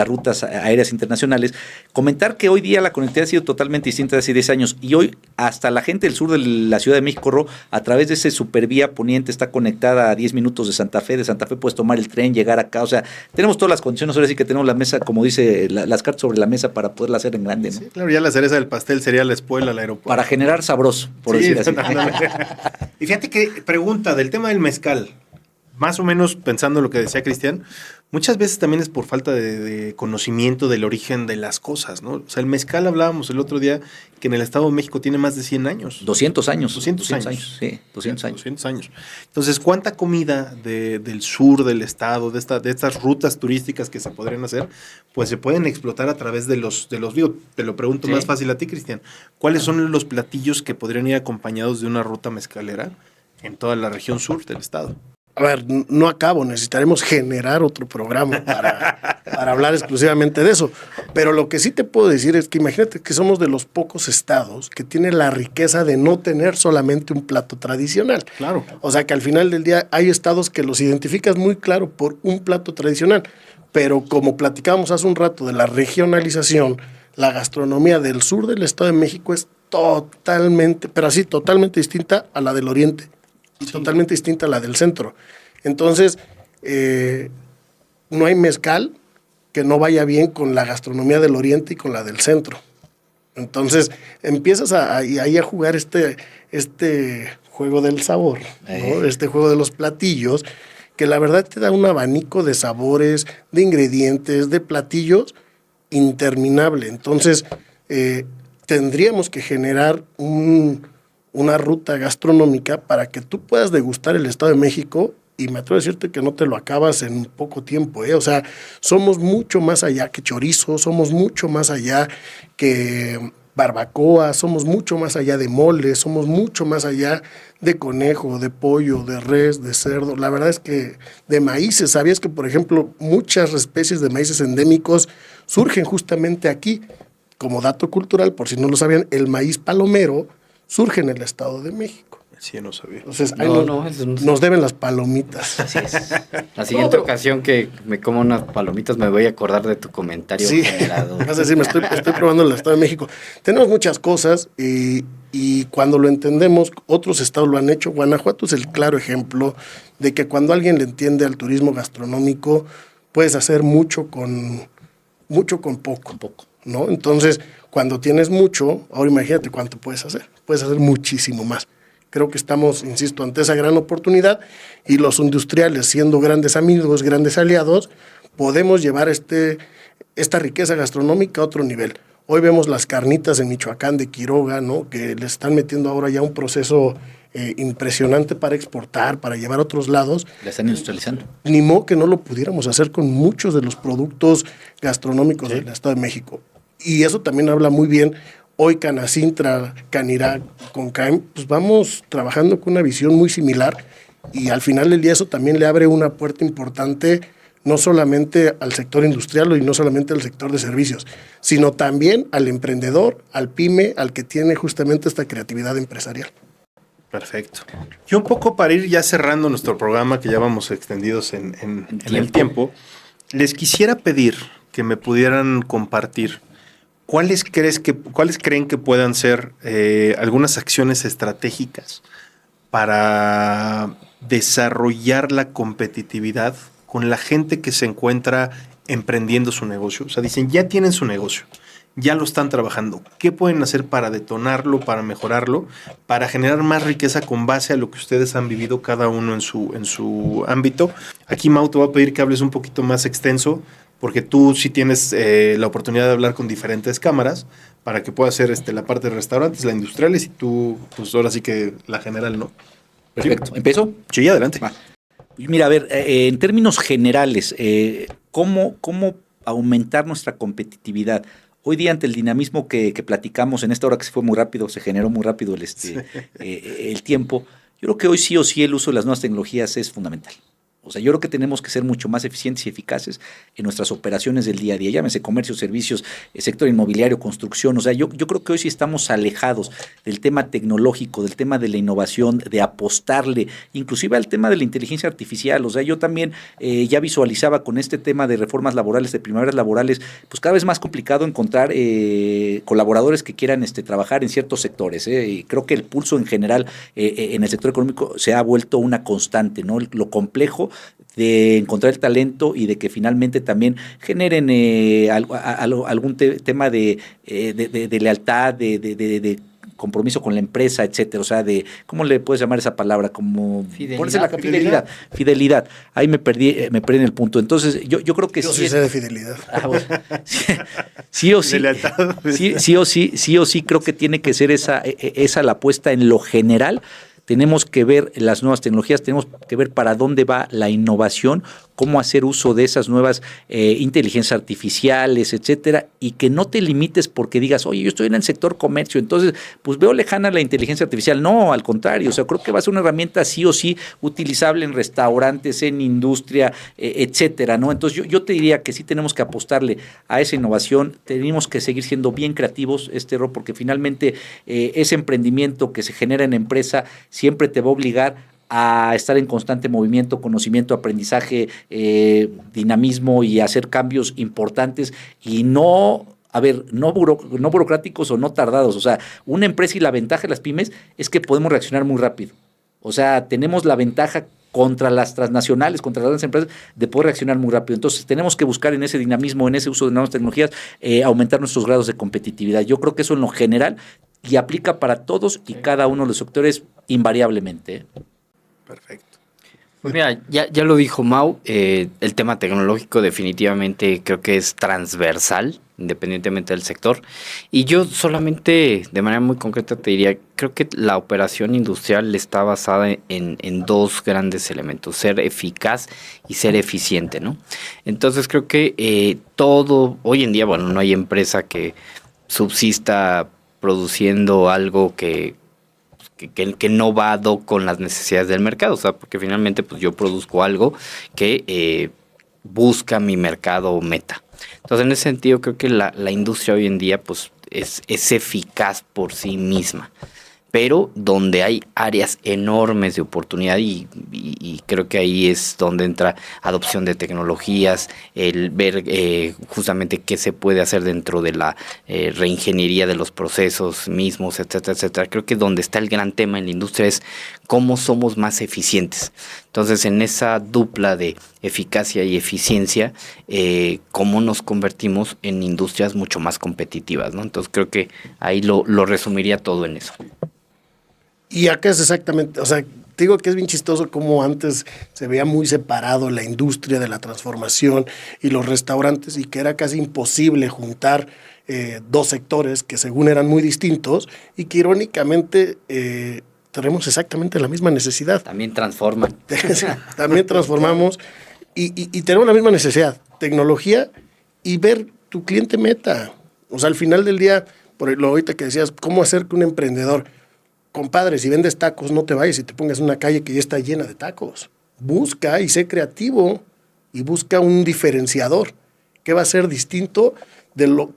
rutas aéreas internacionales. Comentar que hoy día la conectividad ha sido totalmente distinta de hace 10 años y hoy hasta la gente del sur de la Ciudad de México, a través de ese supervía poniente está conectada a 10 minutos de Santa Fe puedes tomar el tren, llegar acá, o sea, tenemos todas las condiciones, ahora sí que tenemos la mesa, como dice, las cartas sobre la mesa para poderla hacer en grande, ¿no? Sí, claro, ya la cereza del pastel sería la espuela al aeropuerto. Para generar sabroso, por decir así. Y fíjate que pregunta del tema del mezcal, más o menos pensando lo que decía Cristian, muchas veces también es por falta de conocimiento del origen de las cosas, ¿no? O sea, el mezcal hablábamos el otro día que en el Estado de México tiene más de 100 años. 200 años. 200 años. Sí, 200 años. 200 años. Entonces, ¿cuánta comida del sur del estado, de estas rutas turísticas que se podrían hacer, pues se pueden explotar a través de los digo, te lo pregunto más fácil a ti, Cristian, ¿cuáles son los platillos que podrían ir acompañados de una ruta mezcalera en toda la región sur del estado? A ver, no acabo, necesitaremos generar otro programa para hablar exclusivamente de eso. Pero lo que sí te puedo decir es que imagínate que somos de los pocos estados que tienen la riqueza de no tener solamente un plato tradicional. Claro. O sea que al final del día hay estados que los identificas muy claro por un plato tradicional. Pero como platicábamos hace un rato de la regionalización, la gastronomía del sur del Estado de México es totalmente, pero así, totalmente distinta a la del oriente. Y totalmente distinta a la del centro. Entonces, no hay mezcal que no vaya bien con la gastronomía del oriente y con la del centro. Entonces, empiezas ahí a jugar este juego del sabor, ¿no? Este juego de los platillos, que la verdad te da un abanico de sabores, de ingredientes, de platillos interminable. Entonces, tendríamos que generar una ruta gastronómica para que tú puedas degustar el Estado de México y me atrevo a decirte que no te lo acabas en poco tiempo, O sea, somos mucho más allá que chorizo, somos mucho más allá que barbacoa, somos mucho más allá de mole, somos mucho más allá de conejo, de pollo, de res, de cerdo. La verdad es que de maíces, ¿sabías que, por ejemplo, muchas especies de maíces endémicos surgen justamente aquí? Como dato cultural, por si no lo sabían, el maíz palomero surge en el Estado de México. Sí, no sabía. Entonces, ahí nos deben las palomitas. Así es. La siguiente ocasión que me como unas palomitas me voy a acordar de tu comentario generado. Vas a decir, me estoy probando el Estado de México. Tenemos muchas cosas y cuando lo entendemos, otros estados lo han hecho. Guanajuato es el claro ejemplo de que cuando alguien le entiende al turismo gastronómico, puedes hacer mucho con poco, ¿no? Entonces, cuando tienes mucho, ahora imagínate cuánto puedes hacer. Puedes hacer muchísimo más. Creo que estamos, insisto, ante esa gran oportunidad y los industriales, siendo grandes amigos, grandes aliados, podemos llevar esta riqueza gastronómica a otro nivel. Hoy vemos las carnitas en Michoacán de Quiroga, ¿no? Que le están metiendo ahora ya un proceso impresionante para exportar, para llevar a otros lados. La están industrializando. Ni modo que no lo pudiéramos hacer con muchos de los productos gastronómicos del Estado de México. Y eso también habla muy bien. Hoy Canacintra, Canirac, CONCAEM, pues vamos trabajando con una visión muy similar Y al final del día eso también le abre una puerta importante, no solamente al sector industrial y no solamente al sector de servicios, sino también al emprendedor, al pyme, al que tiene justamente esta creatividad empresarial. Perfecto. Y un poco para ir ya cerrando nuestro programa, que ya vamos extendidos en el tiempo, les quisiera pedir que me pudieran compartir cuáles creen que puedan ser algunas acciones estratégicas para desarrollar la competitividad con la gente que se encuentra emprendiendo su negocio. O sea, dicen, ya tienen su negocio, ya lo están trabajando. ¿Qué pueden hacer para detonarlo, para mejorarlo, para generar más riqueza con base a lo que ustedes han vivido cada uno en su ámbito? Aquí, Mau, te voy a pedir que hables un poquito más extenso, porque tú sí tienes la oportunidad de hablar con diferentes cámaras para que puedas hacer la parte de restaurantes, la industriales, y tú, pues ahora sí que la general, ¿no? Perfecto. ¿Sí? ¿Empiezo? Sí, adelante. Va. Mira, a ver, en términos generales, ¿cómo aumentar nuestra competitividad? Hoy día, ante el dinamismo que platicamos en esta hora, que se fue muy rápido, se generó muy rápido el tiempo, yo creo que hoy sí o sí el uso de las nuevas tecnologías es fundamental. O sea, yo creo que tenemos que ser mucho más eficientes y eficaces en nuestras operaciones del día a día, llámese comercio, servicios, sector inmobiliario, construcción. O sea, yo creo que hoy sí estamos alejados del tema tecnológico, del tema de la innovación, de apostarle, inclusive al tema de la inteligencia artificial. O sea, yo también ya visualizaba con este tema de reformas laborales, de primaveras laborales, pues cada vez más complicado encontrar colaboradores que quieran trabajar en ciertos sectores. Y creo que el pulso en general en el sector económico se ha vuelto una constante, ¿no? Lo complejo de encontrar el talento y de que finalmente también generen algún tema de lealtad, de compromiso con la empresa, etcétera. O sea, ¿cómo le puedes llamar esa palabra? Como fidelidad. Ahí me perdí en el punto. Entonces, yo creo que yo sí sé de fidelidad. Bueno, sí o sí. Sí o sí creo que tiene que ser esa la apuesta en lo general. Tenemos que ver las nuevas tecnologías, tenemos que ver para dónde va la innovación, cómo hacer uso de esas nuevas inteligencias artificiales, etcétera, y que no te limites porque digas, oye, yo estoy en el sector comercio, entonces pues veo lejana la inteligencia artificial. No, al contrario, o sea, creo que va a ser una herramienta sí o sí utilizable en restaurantes, en industria, etcétera, ¿no? Entonces yo te diría que sí tenemos que apostarle a esa innovación, tenemos que seguir siendo bien creativos, Ro, porque finalmente ese emprendimiento que se genera en empresa siempre te va a obligar a estar en constante movimiento, conocimiento, aprendizaje, dinamismo y hacer cambios importantes y no burocráticos o no tardados. O sea, una empresa y la ventaja de las pymes es que podemos reaccionar muy rápido. O sea, tenemos la ventaja contra las transnacionales, contra las grandes empresas, de poder reaccionar muy rápido. Entonces, tenemos que buscar en ese dinamismo, en ese uso de nuevas tecnologías, aumentar nuestros grados de competitividad. Yo creo que eso en lo general y aplica para todos y cada uno de los sectores invariablemente. Perfecto. Pues mira, ya lo dijo Mau, el tema tecnológico definitivamente creo que es transversal, independientemente del sector. Y yo solamente, de manera muy concreta, te diría, creo que la operación industrial está basada en dos grandes elementos, ser eficaz y ser eficiente, ¿no? Entonces creo que hoy en día, bueno, no hay empresa que subsista produciendo algo que no va con las necesidades del mercado, o sea, porque finalmente pues yo produzco algo que busca mi mercado meta. Entonces, en ese sentido, creo que la industria hoy en día pues es eficaz por sí misma, pero donde hay áreas enormes de oportunidad y creo que ahí es donde entra adopción de tecnologías, el ver justamente qué se puede hacer dentro de la reingeniería de los procesos mismos, etcétera, etcétera. Creo que donde está el gran tema en la industria es cómo somos más eficientes. Entonces, en esa dupla de eficacia y eficiencia, cómo nos convertimos en industrias mucho más competitivas, ¿no? Entonces, creo que ahí lo resumiría todo en eso. Y acá es exactamente, o sea, te digo que es bien chistoso cómo antes se veía muy separado la industria de la transformación y los restaurantes y que era casi imposible juntar dos sectores que según eran muy distintos y que irónicamente tenemos exactamente la misma necesidad. También transforman. También transformamos y tenemos la misma necesidad, tecnología y ver tu cliente meta. O sea, al final del día, por lo ahorita que decías, ¿cómo hacer que un emprendedor compadre, si vendes tacos, no te vayas y te pongas en una calle que ya está llena de tacos. Busca y sé creativo y busca un diferenciador que va a ser distinto de lo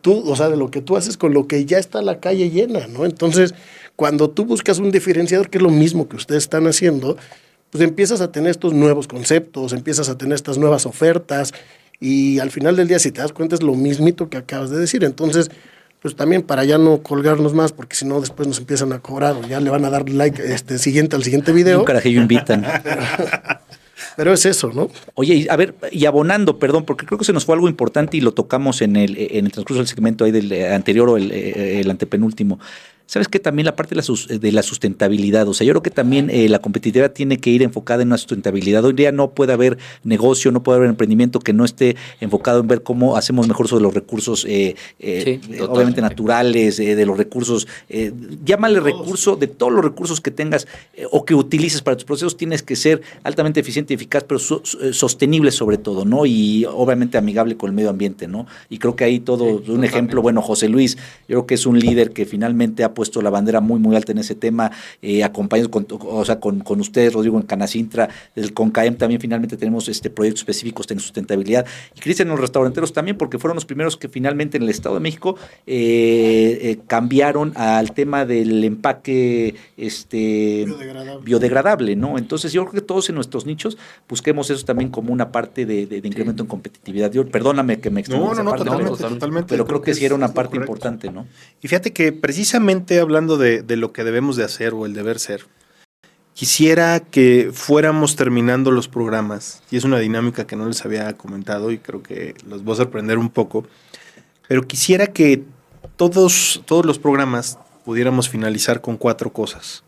que tú haces con lo que ya está la calle llena, ¿no? Entonces, cuando tú buscas un diferenciador, que es lo mismo que ustedes están haciendo, pues empiezas a tener estos nuevos conceptos, empiezas a tener estas nuevas ofertas y al final del día, si te das cuenta, es lo mismito que acabas de decir. Entonces, pues también para ya no colgarnos más, porque si no después nos empiezan a cobrar o ya le van a dar like al siguiente video. Un carajillo invitan. Pero es eso, ¿no? Oye, a ver, y abonando, perdón, porque creo que se nos fue algo importante y lo tocamos en el transcurso del segmento ahí del anterior o el antepenúltimo. ¿Sabes qué? También la parte de la sustentabilidad. O sea, yo creo que también la competitividad tiene que ir enfocada en una sustentabilidad. Hoy día no puede haber negocio, no puede haber emprendimiento que no esté enfocado en ver cómo hacemos mejor sobre los recursos, obviamente naturales, de los recursos. Llámale recurso, de todos los recursos que tengas o que utilices para tus procesos, tienes que ser altamente eficiente y eficaz, pero sostenible sobre todo, ¿no? Y obviamente amigable con el medio ambiente, ¿no? Y creo que ahí todo, un ejemplo, bueno, José Luis, yo creo que es un líder que finalmente ha puesto la bandera muy, muy alta en ese tema, acompañados con ustedes, Rodrigo, en Canacintra, el CONCAEM también finalmente tenemos proyectos específicos en sustentabilidad, y Cristian, los restauranteros también, porque fueron los primeros que finalmente en el Estado de México cambiaron al tema del empaque biodegradable, ¿no? Entonces yo creo que todos en nuestros nichos busquemos eso también como una parte de incremento en competitividad. Perdóname que me extienda esa parte, totalmente. pero creo que sí era una parte importante, ¿no? Y fíjate que precisamente hablando de lo que debemos de hacer o el deber ser, quisiera que fuéramos terminando los programas, y es una dinámica que no les había comentado y creo que los voy a sorprender un poco, pero quisiera que todos los programas pudiéramos finalizar con 4 cosas: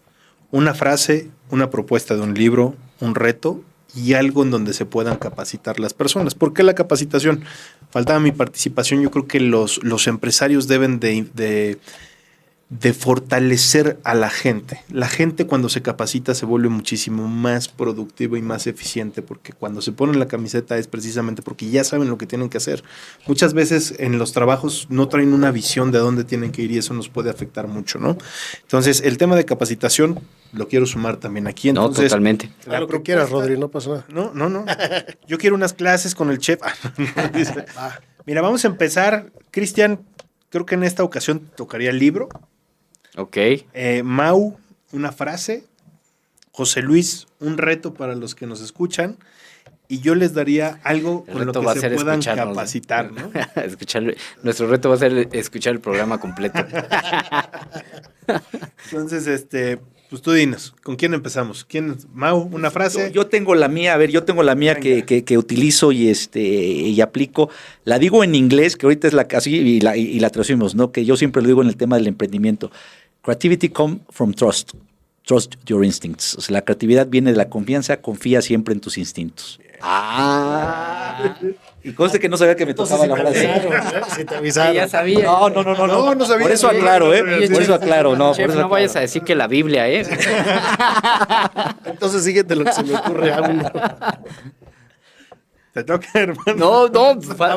una frase, una propuesta de un libro, un reto y algo en donde se puedan capacitar las personas. ¿Por qué la capacitación? Faltaba mi participación. Yo creo que los empresarios deben de fortalecer a la gente. La gente, cuando se capacita, se vuelve muchísimo más productiva y más eficiente, porque cuando se ponen la camiseta es precisamente porque ya saben lo que tienen que hacer. Muchas veces en los trabajos no traen una visión de a dónde tienen que ir y eso nos puede afectar mucho, ¿no? Entonces, el tema de capacitación lo quiero sumar también aquí. Entonces, no, totalmente. Lo que quieras, Rodri, no pasa nada. No. Yo quiero unas clases con el chef. Mira, vamos a empezar. Cristian, creo que en esta ocasión tocaría el libro. Ok. Mau, una frase. José Luis, un reto para los que nos escuchan. Y yo les daría algo con lo que se puedan capacitar, ¿no? Nuestro reto va a ser escuchar el programa completo. Entonces, pues tú dinos, ¿con quién empezamos? Mau, una frase. Yo tengo la mía, que utilizo y aplico. La digo en inglés, que ahorita es así, y la traducimos, ¿no? Que yo siempre lo digo en el tema del emprendimiento. Creativity comes from trust. Trust your instincts. O sea, la creatividad viene de la confianza, confía siempre en tus instintos. Y conste que no sabía que me tocaba la frase. Si te avisaron. Ya sabía. No sabía. Por eso aclaro, Por eso aclaro, no. Chef, no vayas a decir que la Biblia, Entonces síguete lo que se me ocurre a uno. Te toca, hermano.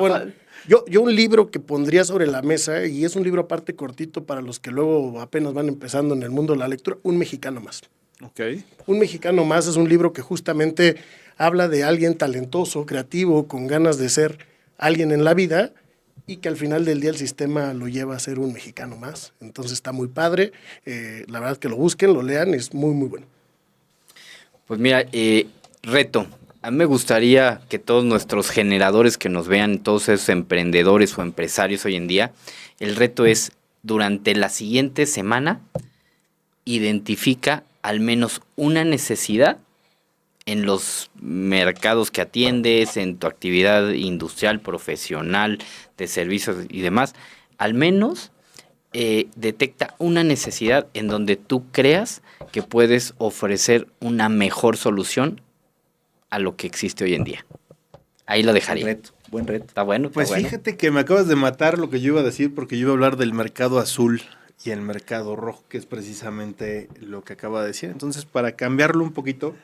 Bueno, yo un libro que pondría sobre la mesa, y es un libro aparte cortito para los que luego apenas van empezando en el mundo de la lectura, Un Mexicano Más. Ok. Un Mexicano Más es un libro que justamente habla de alguien talentoso, creativo, con ganas de ser alguien en la vida y que al final del día el sistema lo lleva a ser un mexicano más. Entonces está muy padre. La verdad que lo busquen, lo lean, es muy, muy bueno. Pues mira, reto. A mí me gustaría que todos nuestros generadores que nos vean, todos esos emprendedores o empresarios hoy en día, el reto es, durante la siguiente semana, identifica al menos una necesidad en los mercados que atiendes, en tu actividad industrial, profesional, de servicios y demás. Al menos detecta una necesidad en donde tú creas que puedes ofrecer una mejor solución a lo que existe hoy en día. Ahí lo dejaría. Buen reto. Está bueno. Pues bueno. Fíjate que me acabas de matar lo que yo iba a decir, porque yo iba a hablar del mercado azul y el mercado rojo, que es precisamente lo que acaba de decir. Entonces, para cambiarlo un poquito,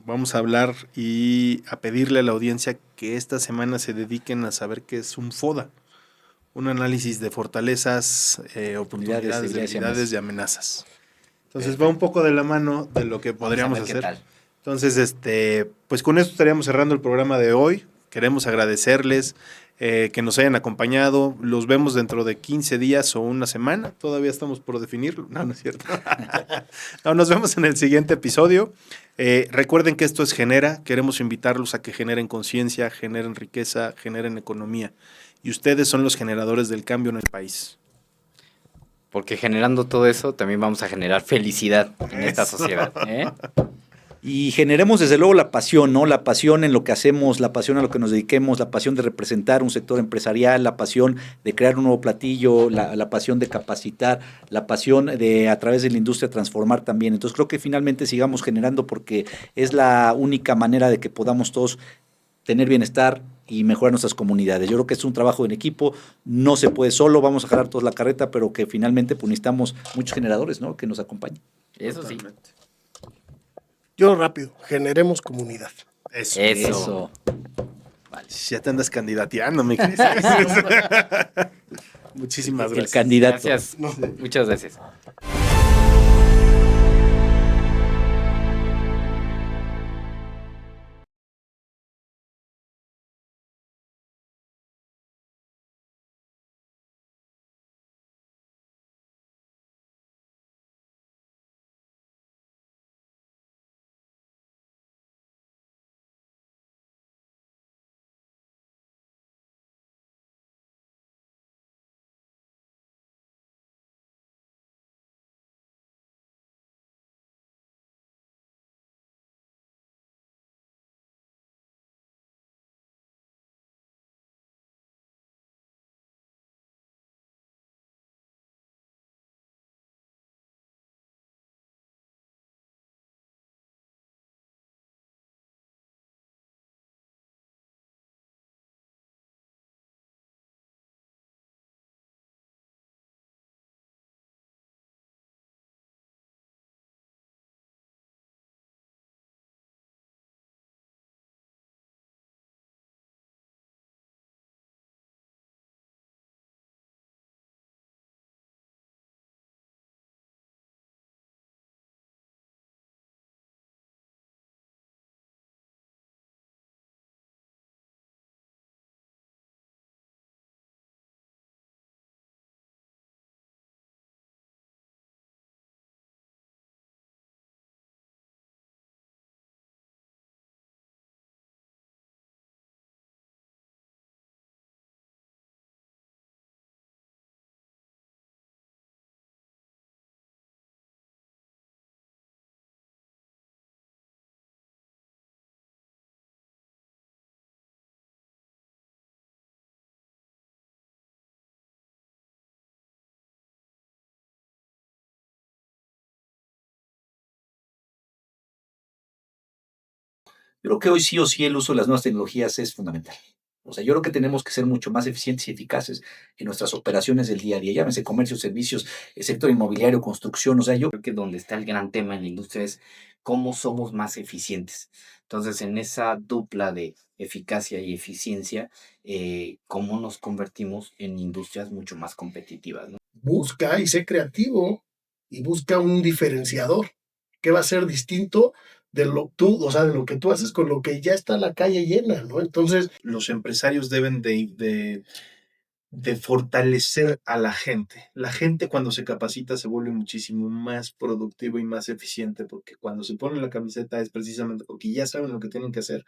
vamos a hablar y a pedirle a la audiencia que esta semana se dediquen a saber qué es un FODA, un análisis de fortalezas, oportunidades, debilidades y amenazas. Entonces va un poco de la mano de lo que podríamos Vamos a ver hacer. qué tal. Entonces, pues con esto estaríamos cerrando el programa de hoy. Queremos agradecerles que nos hayan acompañado. Los vemos dentro de 15 días o una semana. Todavía estamos por definirlo. No, no es cierto. No, nos vemos en el siguiente episodio. Recuerden que esto es Genera. Queremos invitarlos a que generen conciencia, generen riqueza, generen economía. Y ustedes son los generadores del cambio en el país. Porque generando todo eso, también vamos a generar felicidad en esta Eso. sociedad. Y generemos desde luego la pasión, ¿no? La pasión en lo que hacemos, la pasión a lo que nos dediquemos, la pasión de representar un sector empresarial, la pasión de crear un nuevo platillo, la pasión de capacitar, la pasión de a través de la industria transformar también. Entonces creo que finalmente sigamos generando porque es la única manera de que podamos todos tener bienestar y mejorar nuestras comunidades. Yo creo que es un trabajo en equipo, no se puede solo, vamos a jalar todos la carreta, pero que finalmente pues, necesitamos muchos generadores, ¿no? Que nos acompañen. Eso sí. Totalmente. Yo rápido, generemos comunidad. Eso. Eso. Ya te andas candidateando, mi Cris. Muchísimas El gracias. candidato. Gracias. Muchas gracias. Yo creo que hoy sí o sí el uso de las nuevas tecnologías es fundamental. O sea, yo creo que tenemos que ser mucho más eficientes y eficaces en nuestras operaciones del día a día, llámese comercio, servicios, el sector inmobiliario, construcción. O sea, yo Creo que donde está el gran tema en la industria es cómo somos más eficientes. Entonces, en esa dupla de eficacia y eficiencia, cómo nos convertimos en industrias mucho más competitivas, ¿no? Busca y sé creativo y busca un diferenciador que va a ser distinto de lo tú, o sea, de lo que tú haces con lo que ya está la calle llena, ¿no? Entonces, Los empresarios deben de fortalecer a la gente. La gente cuando se capacita se vuelve muchísimo más productivo y más eficiente porque cuando se pone la camiseta es precisamente porque ya saben lo que tienen que hacer.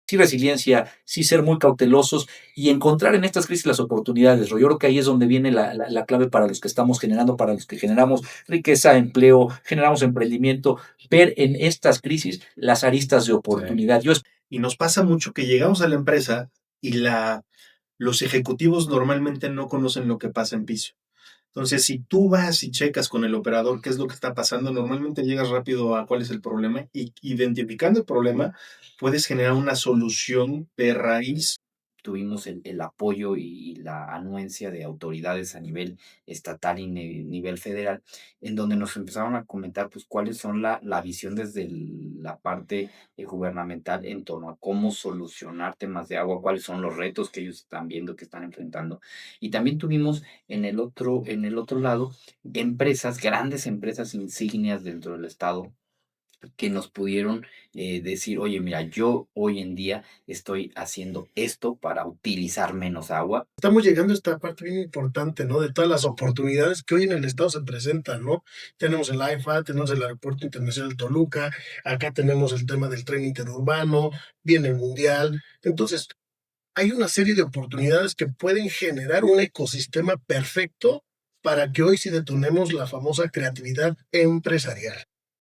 sí resiliencia, sí ser muy cautelosos y encontrar en estas crisis las oportunidades. Yo creo que ahí es donde viene la clave para los que estamos generando, para los que generamos riqueza, empleo, generamos emprendimiento, ver en estas crisis las aristas de oportunidad. Yo Y nos pasa mucho que llegamos a la empresa y los ejecutivos normalmente no conocen lo que pasa en piso. Entonces, si tú vas y checas con el operador qué es lo que está pasando, normalmente llegas rápido a cuál es el problema y identificando el problema, puedes generar una solución de raíz. Tuvimos el apoyo y la anuencia de autoridades a nivel estatal y nivel federal, en donde nos empezaron a comentar pues cuáles son la visión desde la parte gubernamental en torno a cómo solucionar temas de agua, cuáles son los retos que ellos están viendo, que están enfrentando. Y también tuvimos en el otro lado empresas, grandes empresas insignias dentro del estado que nos pudieron decir, oye, mira, yo hoy en día estoy haciendo esto para utilizar menos agua. Estamos llegando a esta parte bien importante, ¿no? De todas las oportunidades que hoy en el estado se presentan, ¿no? Tenemos el AIFA, tenemos el Aeropuerto Internacional Toluca, acá tenemos el tema del tren interurbano, viene el Mundial. Entonces, hay una serie de oportunidades que pueden generar un ecosistema perfecto para que hoy sí detonemos la famosa creatividad empresarial.